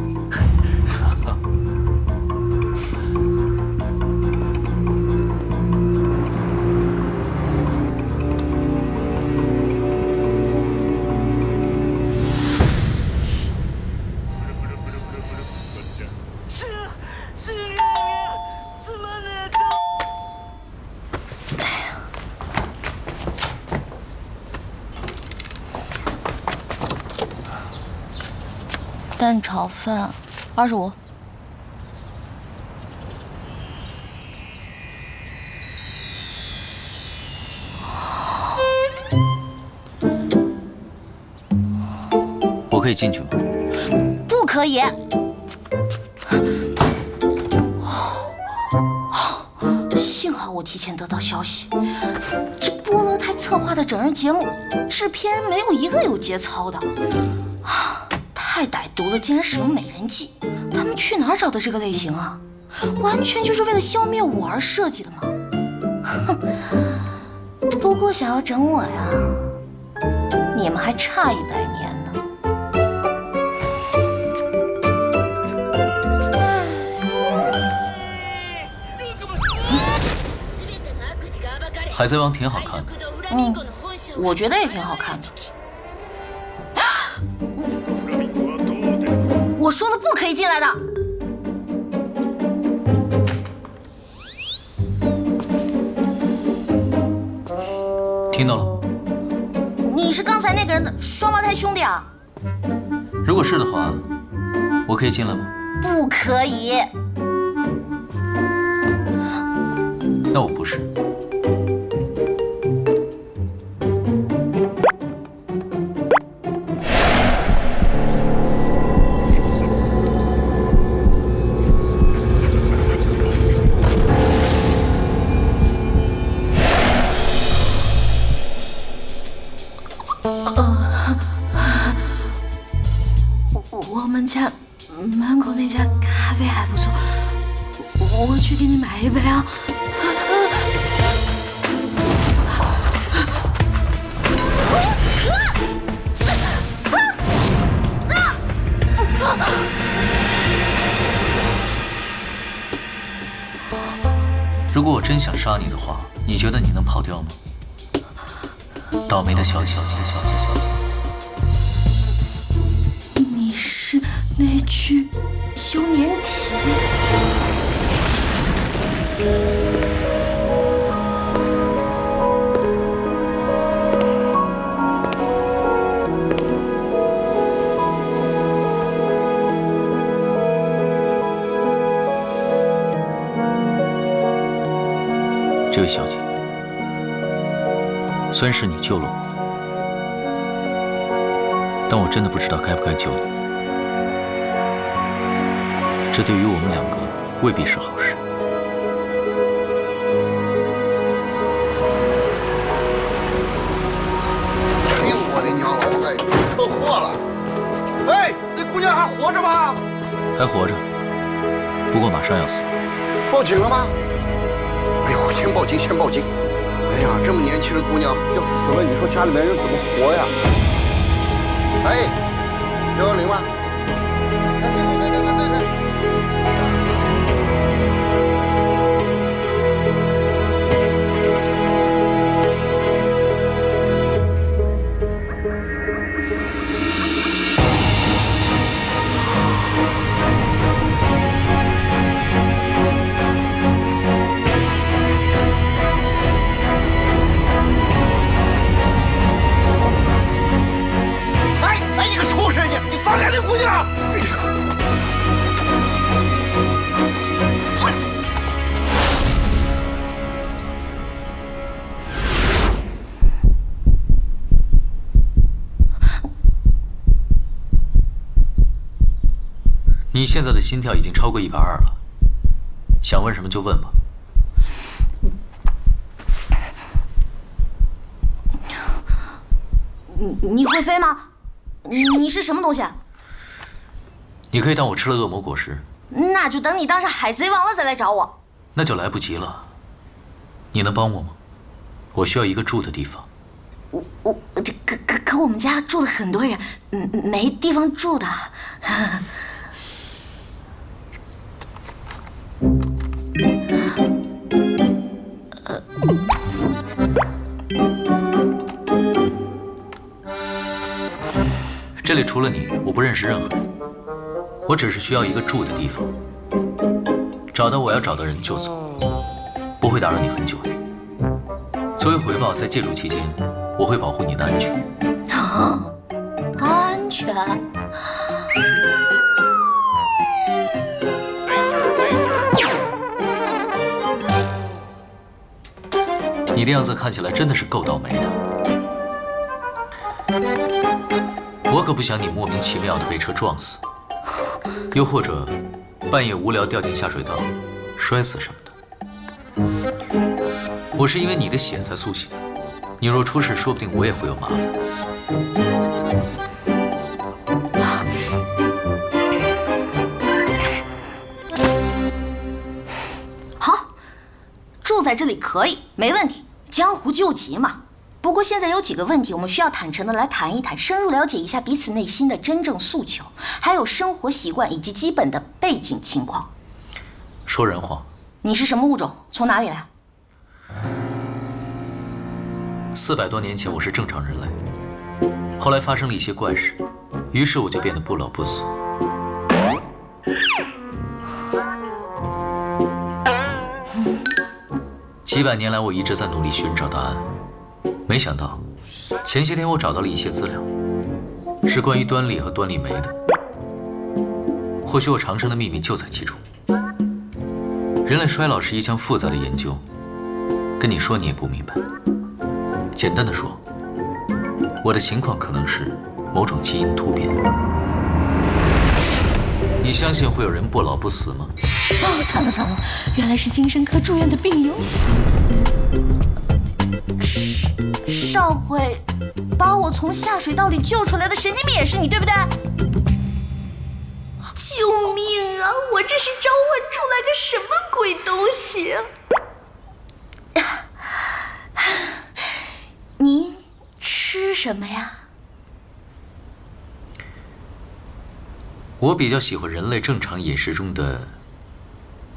蛋炒饭，25。我可以进去吗？不可以。幸好我提前得到消息，这菠萝台策划的整人节目，制片人没有一个有节操的。太歹毒了，竟然使用美人计！他们去哪儿找的这个类型啊？完全就是为了消灭我而设计的嘛！哼！不过想要整我呀，你们还差100年呢。海贼王挺好看的。我觉得也挺好看的。我说了不可以进来的。听到了？你是刚才那个人的双胞胎兄弟啊？如果是的话，我可以进来吗？不可以。那我不是。我们家门口那家咖啡还不错，我去给你买一杯啊。如果我真想杀你的话，你觉得你能跑掉吗？倒霉的小姐，你是那具休眠体？这位小姐，虽然是你救了我，但我真的不知道该不该救你。这对于我们两个未必是好事。哎呦我的娘老子，出车祸了！哎，那姑娘还活着吗？还活着，不过马上要死了。报警了吗？哎呦，先报警，先报警！哎呀，这么年轻的姑娘要死了，你说家里面人怎么活呀？哎，110吗？哎，对。哎，你个畜生！你放开那姑娘！你现在的心跳已经超过120了，想问什么就问吧。你会飞吗？你是什么东西？你可以当我吃了恶魔果实，那就等你当上海贼王了再来找我。那就来不及了。你能帮我吗？我需要一个住的地方。可我们家住了很多人，没地方住的。这里除了你，我不认识任何人。我只是需要一个住的地方。找到我要找的人就走，不会打扰你很久的。作为回报，在借住期间，我会保护你的安全。安全？你的样子看起来真的是够倒霉的。我可不想你莫名其妙的被车撞死，又或者半夜无聊掉进下水道，摔死什么的。我是因为你的血才苏醒的，你若出事，说不定我也会有麻烦。好，住在这里可以，没问题。江湖救急嘛。不过现在有几个问题，我们需要坦诚的来谈一谈，深入了解一下彼此内心的真正诉求，还有生活习惯以及基本的背景情况。说人话。你是什么物种？从哪里来？400多年前我是正常人类，后来发生了一些怪事，于是我就变得不老不死。几百年来，我一直在努力寻找答案。没想到，前些天我找到了一些资料，是关于端粒和端粒酶的。或许我长生的秘密就在其中。人类衰老是一项复杂的研究，跟你说你也不明白。简单的说，我的情况可能是某种基因突变。你相信会有人不老不死吗？哦，惨了惨了，原来是精神科住院的病友。上回把我从下水道里救出来的神经病也是你，对不对？救命啊！我这是召唤出来个什么鬼东西？您吃什么呀？我比较喜欢人类正常饮食中的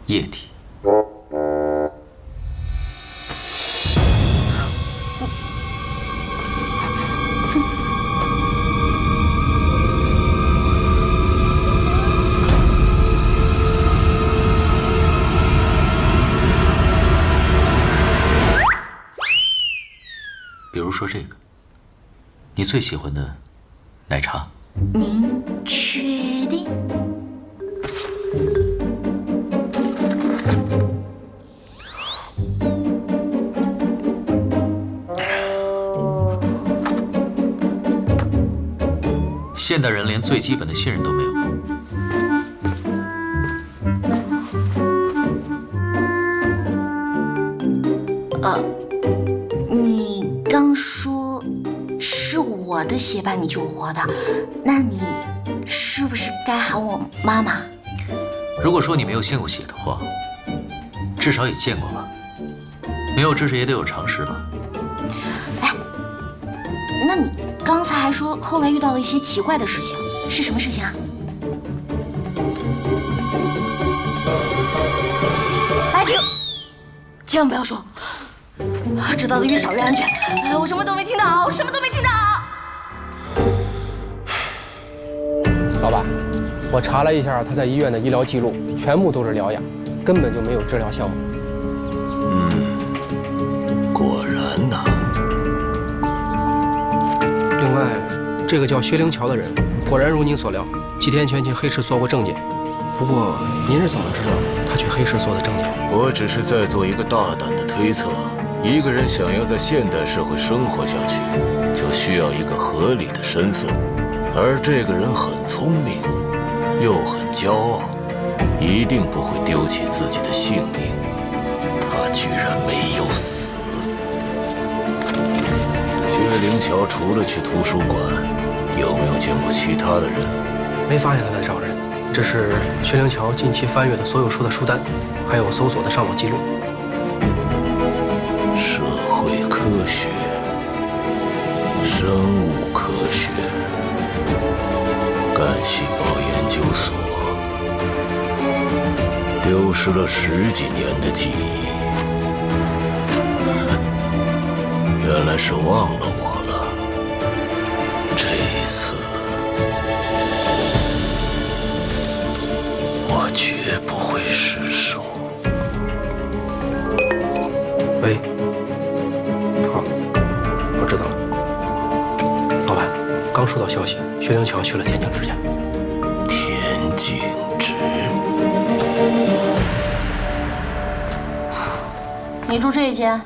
液体。比如说这个，你最喜欢的奶茶。您确定？现代人连最基本的信任都没有。你刚说是我的血把你救活的，那你是不是该喊我妈妈？如果说你没有献过血的话，至少也见过吧？没有知识也得有常识吧？哎，那你刚才还说后来遇到了一些奇怪的事情，是什么事情啊？哎，停！千万不要说，知道的越少越安全。哎，我什么都没听到，我什么都没听到。老板，我查了一下他在医院的医疗记录，全部都是疗养，根本就没有治疗项目。果然呐。另外，这个叫薛灵桥的人，果然如您所料，几天前去黑市索过证件。不过，您是怎么知道他去黑市索的证件？我只是在做一个大胆的推测。一个人想要在现代社会生活下去，就需要一个合理的身份。而这个人很聪明，又很骄傲，一定不会丢弃自己的性命。他居然没有死。薛灵桥除了去图书馆，有没有见过其他的人？没发现他在找人，只是薛灵桥近期翻阅的所有书的书单，还有搜索的上网记录。社会科学、生物科学、干细胞研究所，丢失了10几年的记忆。原来是忘了我了。这一次，我绝不会失手。喂，好，我知道了。老板，刚收到消息，薛灵桥去了田径之家。田径之？你住这一间，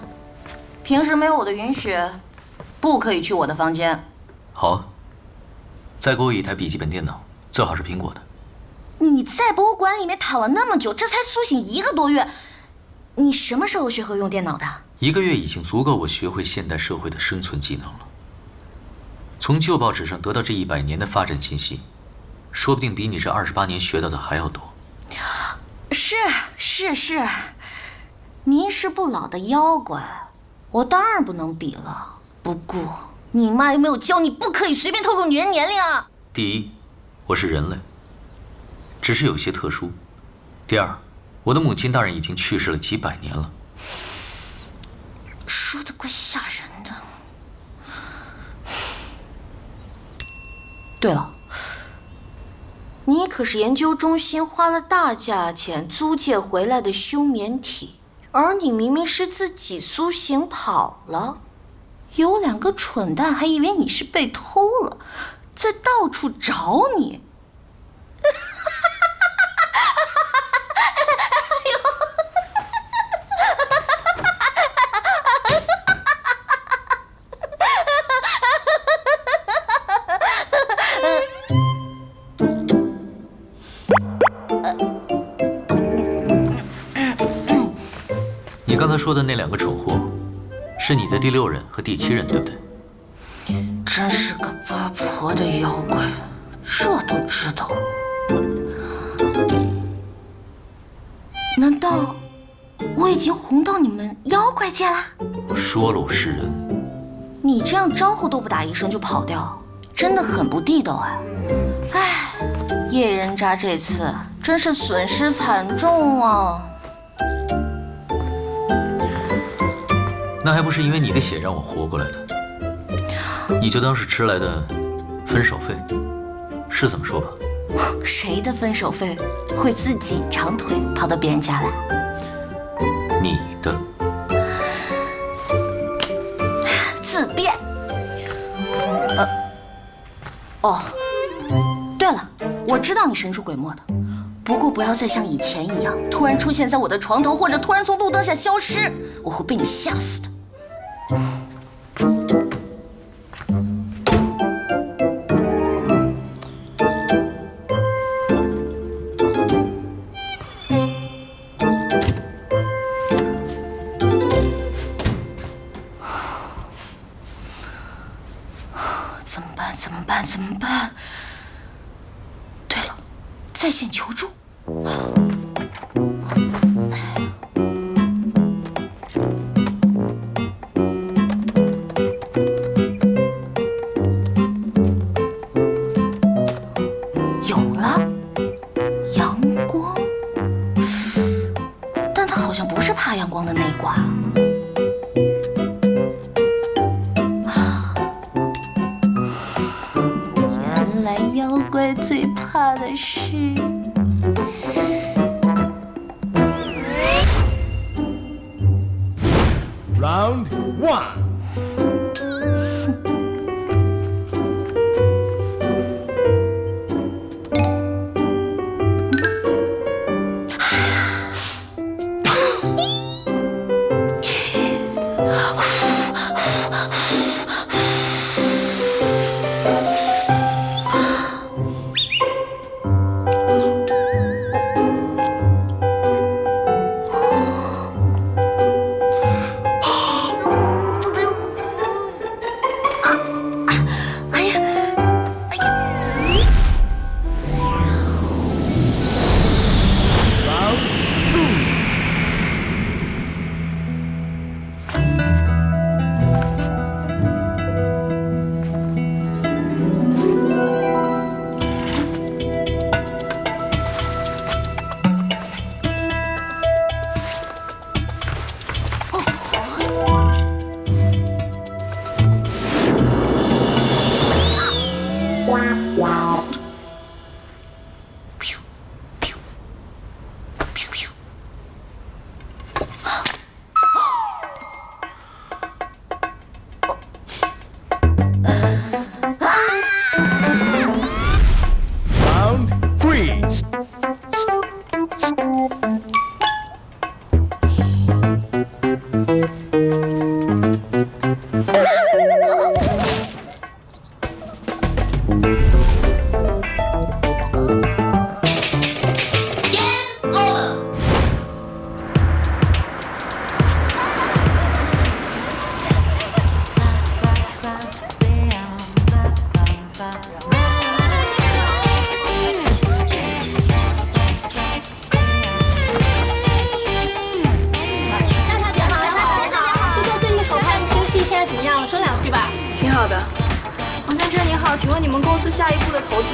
平时没有我的允许，不可以去我的房间。好，再给我一台笔记本电脑，最好是苹果的。你在博物馆里面躺了那么久，这才苏醒1个多月，你什么时候学会用电脑的？1个月已经足够我学会现代社会的生存技能了。从旧报纸上得到这100年的发展信息，说不定比你这28年学到的还要多。是，您是不老的妖怪，我当然不能比了。不过，你妈有没有教你不可以随便透露女人年龄啊？第一，我是人类，只是有些特殊。第二，我的母亲大人已经去世了几百年了。说的怪吓人的。对了，你可是研究中心花了大价钱租借回来的休眠体，而你明明是自己苏醒跑了，有2个蠢蛋还以为你是被偷了，在到处找你。你刚才说的那2个蠢货，是你的第6任和第7任，对不对？真是个八婆的妖怪，这都知道。难道我已经红到你们妖怪界了？我说了，我是人。你这样招呼都不打一声就跑掉，真的很不地道哎！哎，叶人渣这次真是损失惨重啊！那还不是因为你的血让我活过来的？你就当是迟来的分手费，是这么说吧？谁的分手费会自己长腿跑到别人家来？你的。自辩。哦，对了，我知道你神出鬼没的，不过不要再像以前一样，突然出现在我的床头，或者突然从路灯下消失，我会被你吓死的。怎么办？怎么办？怎么办？对了，在线求助。有了，阳光，但他好像不是怕阳光的那一挂。原来妖怪最怕的是Round 1。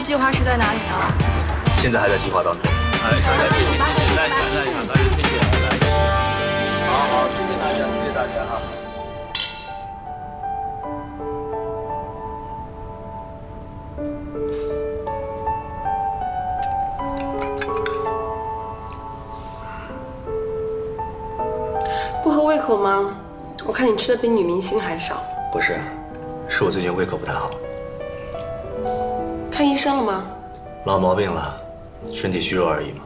计划是在哪里呢？现在还在计划当中。谢谢，谢谢大家，谢谢。好，谢谢大家，谢谢大家哈。不合胃口吗？我看你吃的比女明星还少。不是，是我最近胃口不太好。看医生了吗？老毛病了，身体虚弱而已嘛。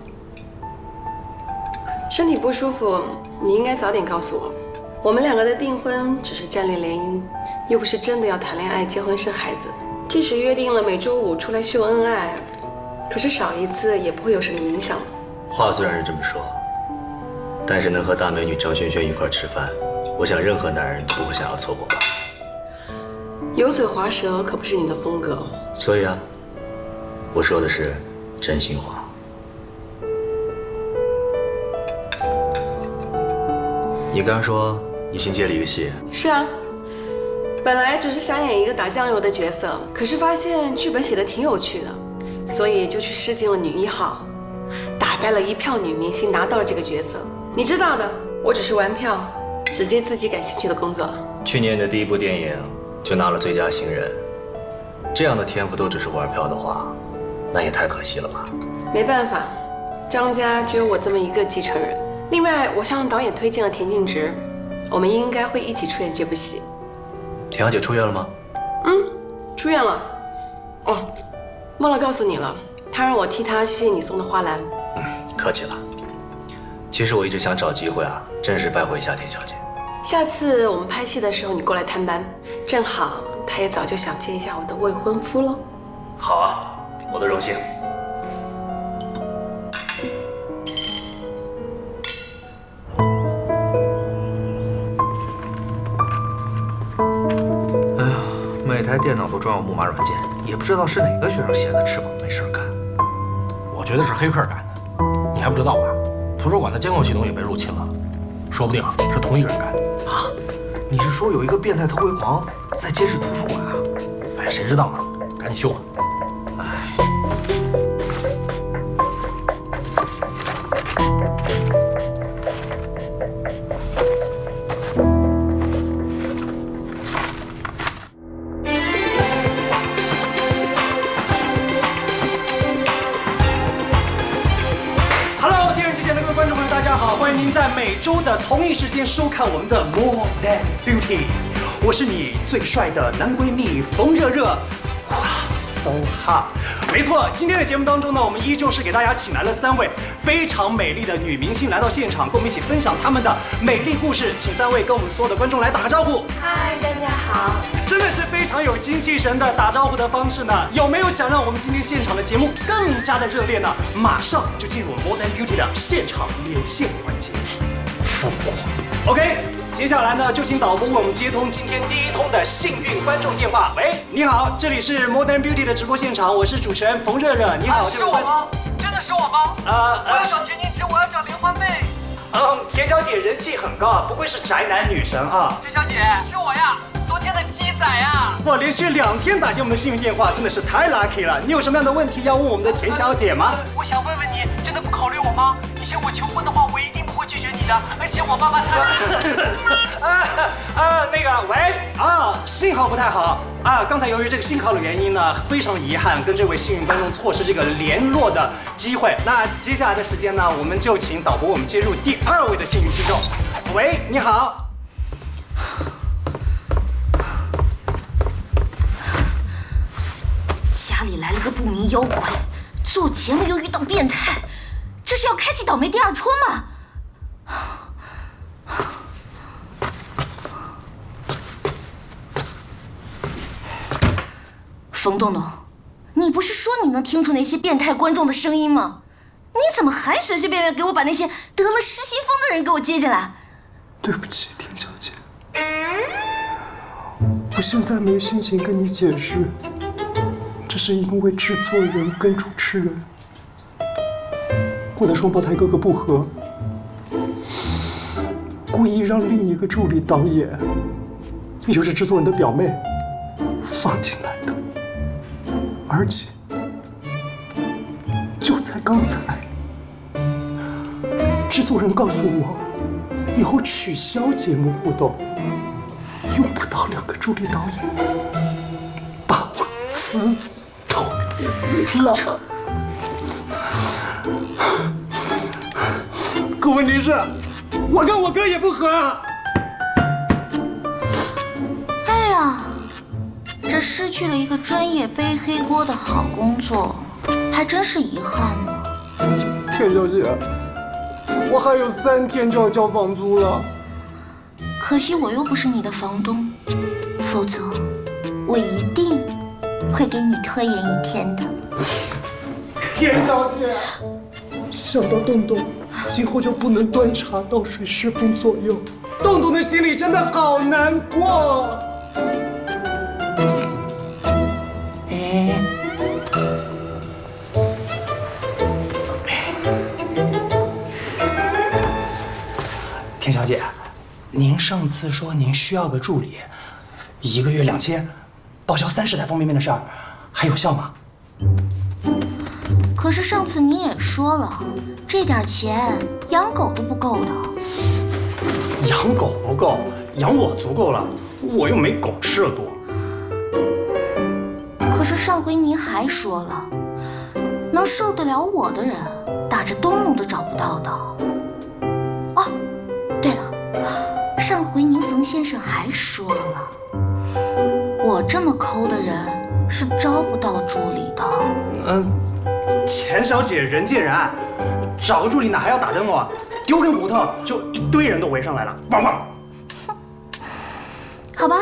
身体不舒服，你应该早点告诉我。我们两个的订婚只是战略联姻，又不是真的要谈恋爱、结婚生孩子。即使约定了每周5出来秀恩爱，可是少一次也不会有什么影响。话虽然是这么说，但是能和大美女张萱萱一块吃饭，我想任何男人都不会想要错过吧。油嘴滑舌可不是你的风格。所以啊，我说的是真心话。你刚说你新接了一个戏？是啊，本来只是想演一个打酱油的角色，可是发现剧本写的挺有趣的，所以就去试镜了女1号，打败了一票女明星，拿到了这个角色。你知道的，我只是玩票，只接自己感兴趣的工作。去年的第一部电影就拿了最佳新人，这样的天赋都只是玩票的话，那也太可惜了吧。没办法，张家只有我这么一个继承人。另外，我向导演推荐了田径直，我们应该会一起出演这部戏。田小姐出院了吗？出院了。哦，忘了告诉你了，她让我替她谢谢你送的花篮。客气了。其实我一直想找机会啊，正式拜会一下田小姐。下次我们拍戏的时候，你过来探班，正好她也早就想见一下我的未婚夫了。好啊，我的荣幸。没每台电脑都装有木马软件，也不知道是哪个学生闲的吃饱没事干。我觉得是黑客干的，你还不知道啊？图书馆的监控系统也被入侵了，说不定是同一个人干的。啊？你是说有一个变态偷窥狂在监视图书馆啊？哎，谁知道呢？赶紧修吧。在每周的同一时间收看我们的 More Than Beauty， 我是你最帅的男闺蜜冯热热，哇 ，so hot！ 没错，今天的节目当中呢，我们依旧是给大家请来了3位非常美丽的女明星来到现场，跟我们一起分享她们的美丽故事。请3位跟我们所有的观众来打个招呼。嗨，大家好。真的是非常有精气神的打招呼的方式呢。有没有想让我们今天现场的节目更加的热烈呢？马上就进入 More Than Beauty 的现场连线环节，疯狂。OK， 接下来呢，就请导播为我们接通今天第一通的幸运观众电话。喂，你好，这里是 More Than Beauty 的直播现场，我是主持人冯热热。你好，是我吗？真的是我吗？我要找田宁植，我要找莲花妹。田小姐人气很高啊，不愧是宅男女神啊。田小姐，是我呀。昨天的鸡仔啊！哇，连续2天打进我们的幸运电话，真的是太 lucky 了。你有什么样的问题要问我们的田小姐吗？我想问问你，真的不考虑我吗？你向我求婚的话，我一定不会拒绝你的。而且我爸爸那个喂信号不太好啊。刚才由于这个信号的原因呢，非常遗憾跟这位幸运观众错失这个联络的机会。那接下来的时间呢，我们就请导播我们接入第2位的幸运听众。喂，你好。家里来了个不明妖怪，做节目又遇到变态，这是要开启倒霉第2春吗？冯东东，你不是说你能听出那些变态观众的声音吗？你怎么还随随便便给我把那些得了失心疯的人给我接进来？对不起，田小姐，我现在没心情跟你解释。这是因为制作人跟主持人，我的双胞胎哥哥不和，故意让另一个助理导演，也就是制作人的表妹，放进来的。而且，就在刚才，制作人告诉我，以后取消节目互动，用不到2个助理导演，把我辞。了，可问题是，我跟我哥也不和啊。哎呀，这失去了一个专业背黑锅的好工作，还真是遗憾呢。田小姐，我还有3天就要交房租了。可惜我又不是你的房东，否则我一定会给你拖延1天的。田小姐，想到洞洞，今后就不能端茶倒水10分左右。洞洞的心里真的好难过。田小姐，您上次说您需要个助理，1个月2000，报销30台方便面的事儿，还有效吗？可是上次你也说了，这点钱养狗都不够的。养狗不够，养我足够了，我又没狗吃的多。可是上回您还说了，能受得了我的人，打着东东都找不到的。哦，对了，上回您冯先生还说了，我这么抠的人是招不到助理的。钱小姐人见人爱，找个助理哪还要打灯笼？丢根骨头就一堆人都围上来了，汪汪！好吧，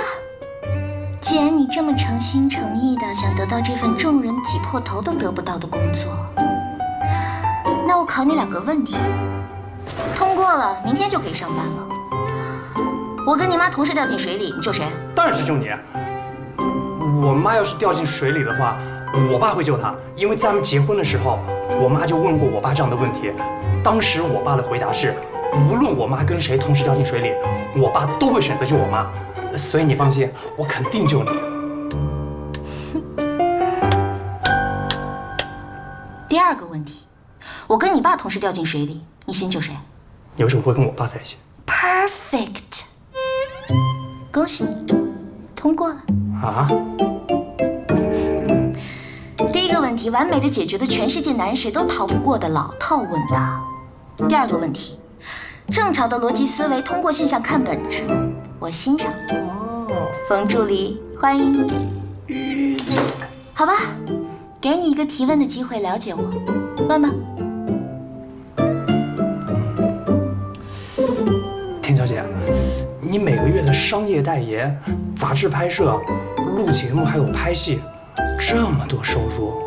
既然你这么诚心诚意的想得到这份众人挤破头都得不到的工作，那我考你2个问题，通过了，明天就可以上班了。我跟你妈同时掉进水里，你救谁？当然是救你。我妈要是掉进水里的话，我爸会救她，因为在他们结婚的时候，我妈就问过我爸这样的问题。当时我爸的回答是，无论我妈跟谁同时掉进水里，我爸都会选择救我妈。所以你放心，我肯定救你。第二个问题，我跟你爸同时掉进水里，你先救谁？你为什么会跟我爸在一起 ？Perfect， 恭喜你，通过了。啊？第一个问题完美的解决了全世界男人谁都逃不过的老套问答。第二个问题，正常的逻辑思维通过现象看本质，我欣赏。冯助理，欢迎你。好吧，给你一个提问的机会，了解我，问吧。田小姐，你每个月的商业代言、杂志拍摄、录节目还有拍戏，这么多收入，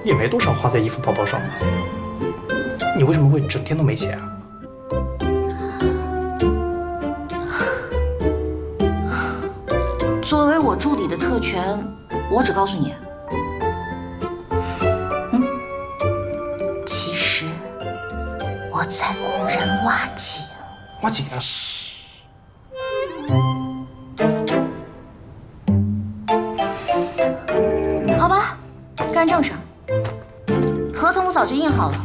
也没多少花在衣服包包上吧？你为什么会整天都没钱啊？作为我助理的特权，我只告诉你，其实我在雇人挖井。挖井啊！好吧，干正事儿。合同我早就印好了。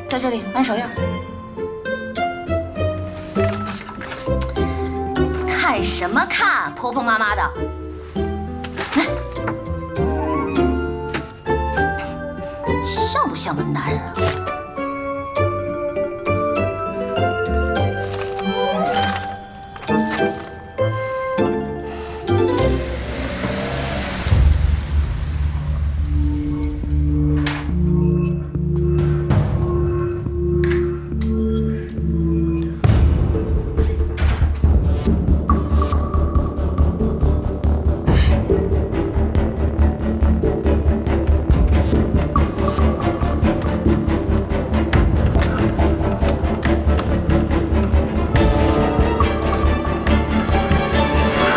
在这里按手印。看什么看，婆婆妈妈的。来，像不像个男人啊？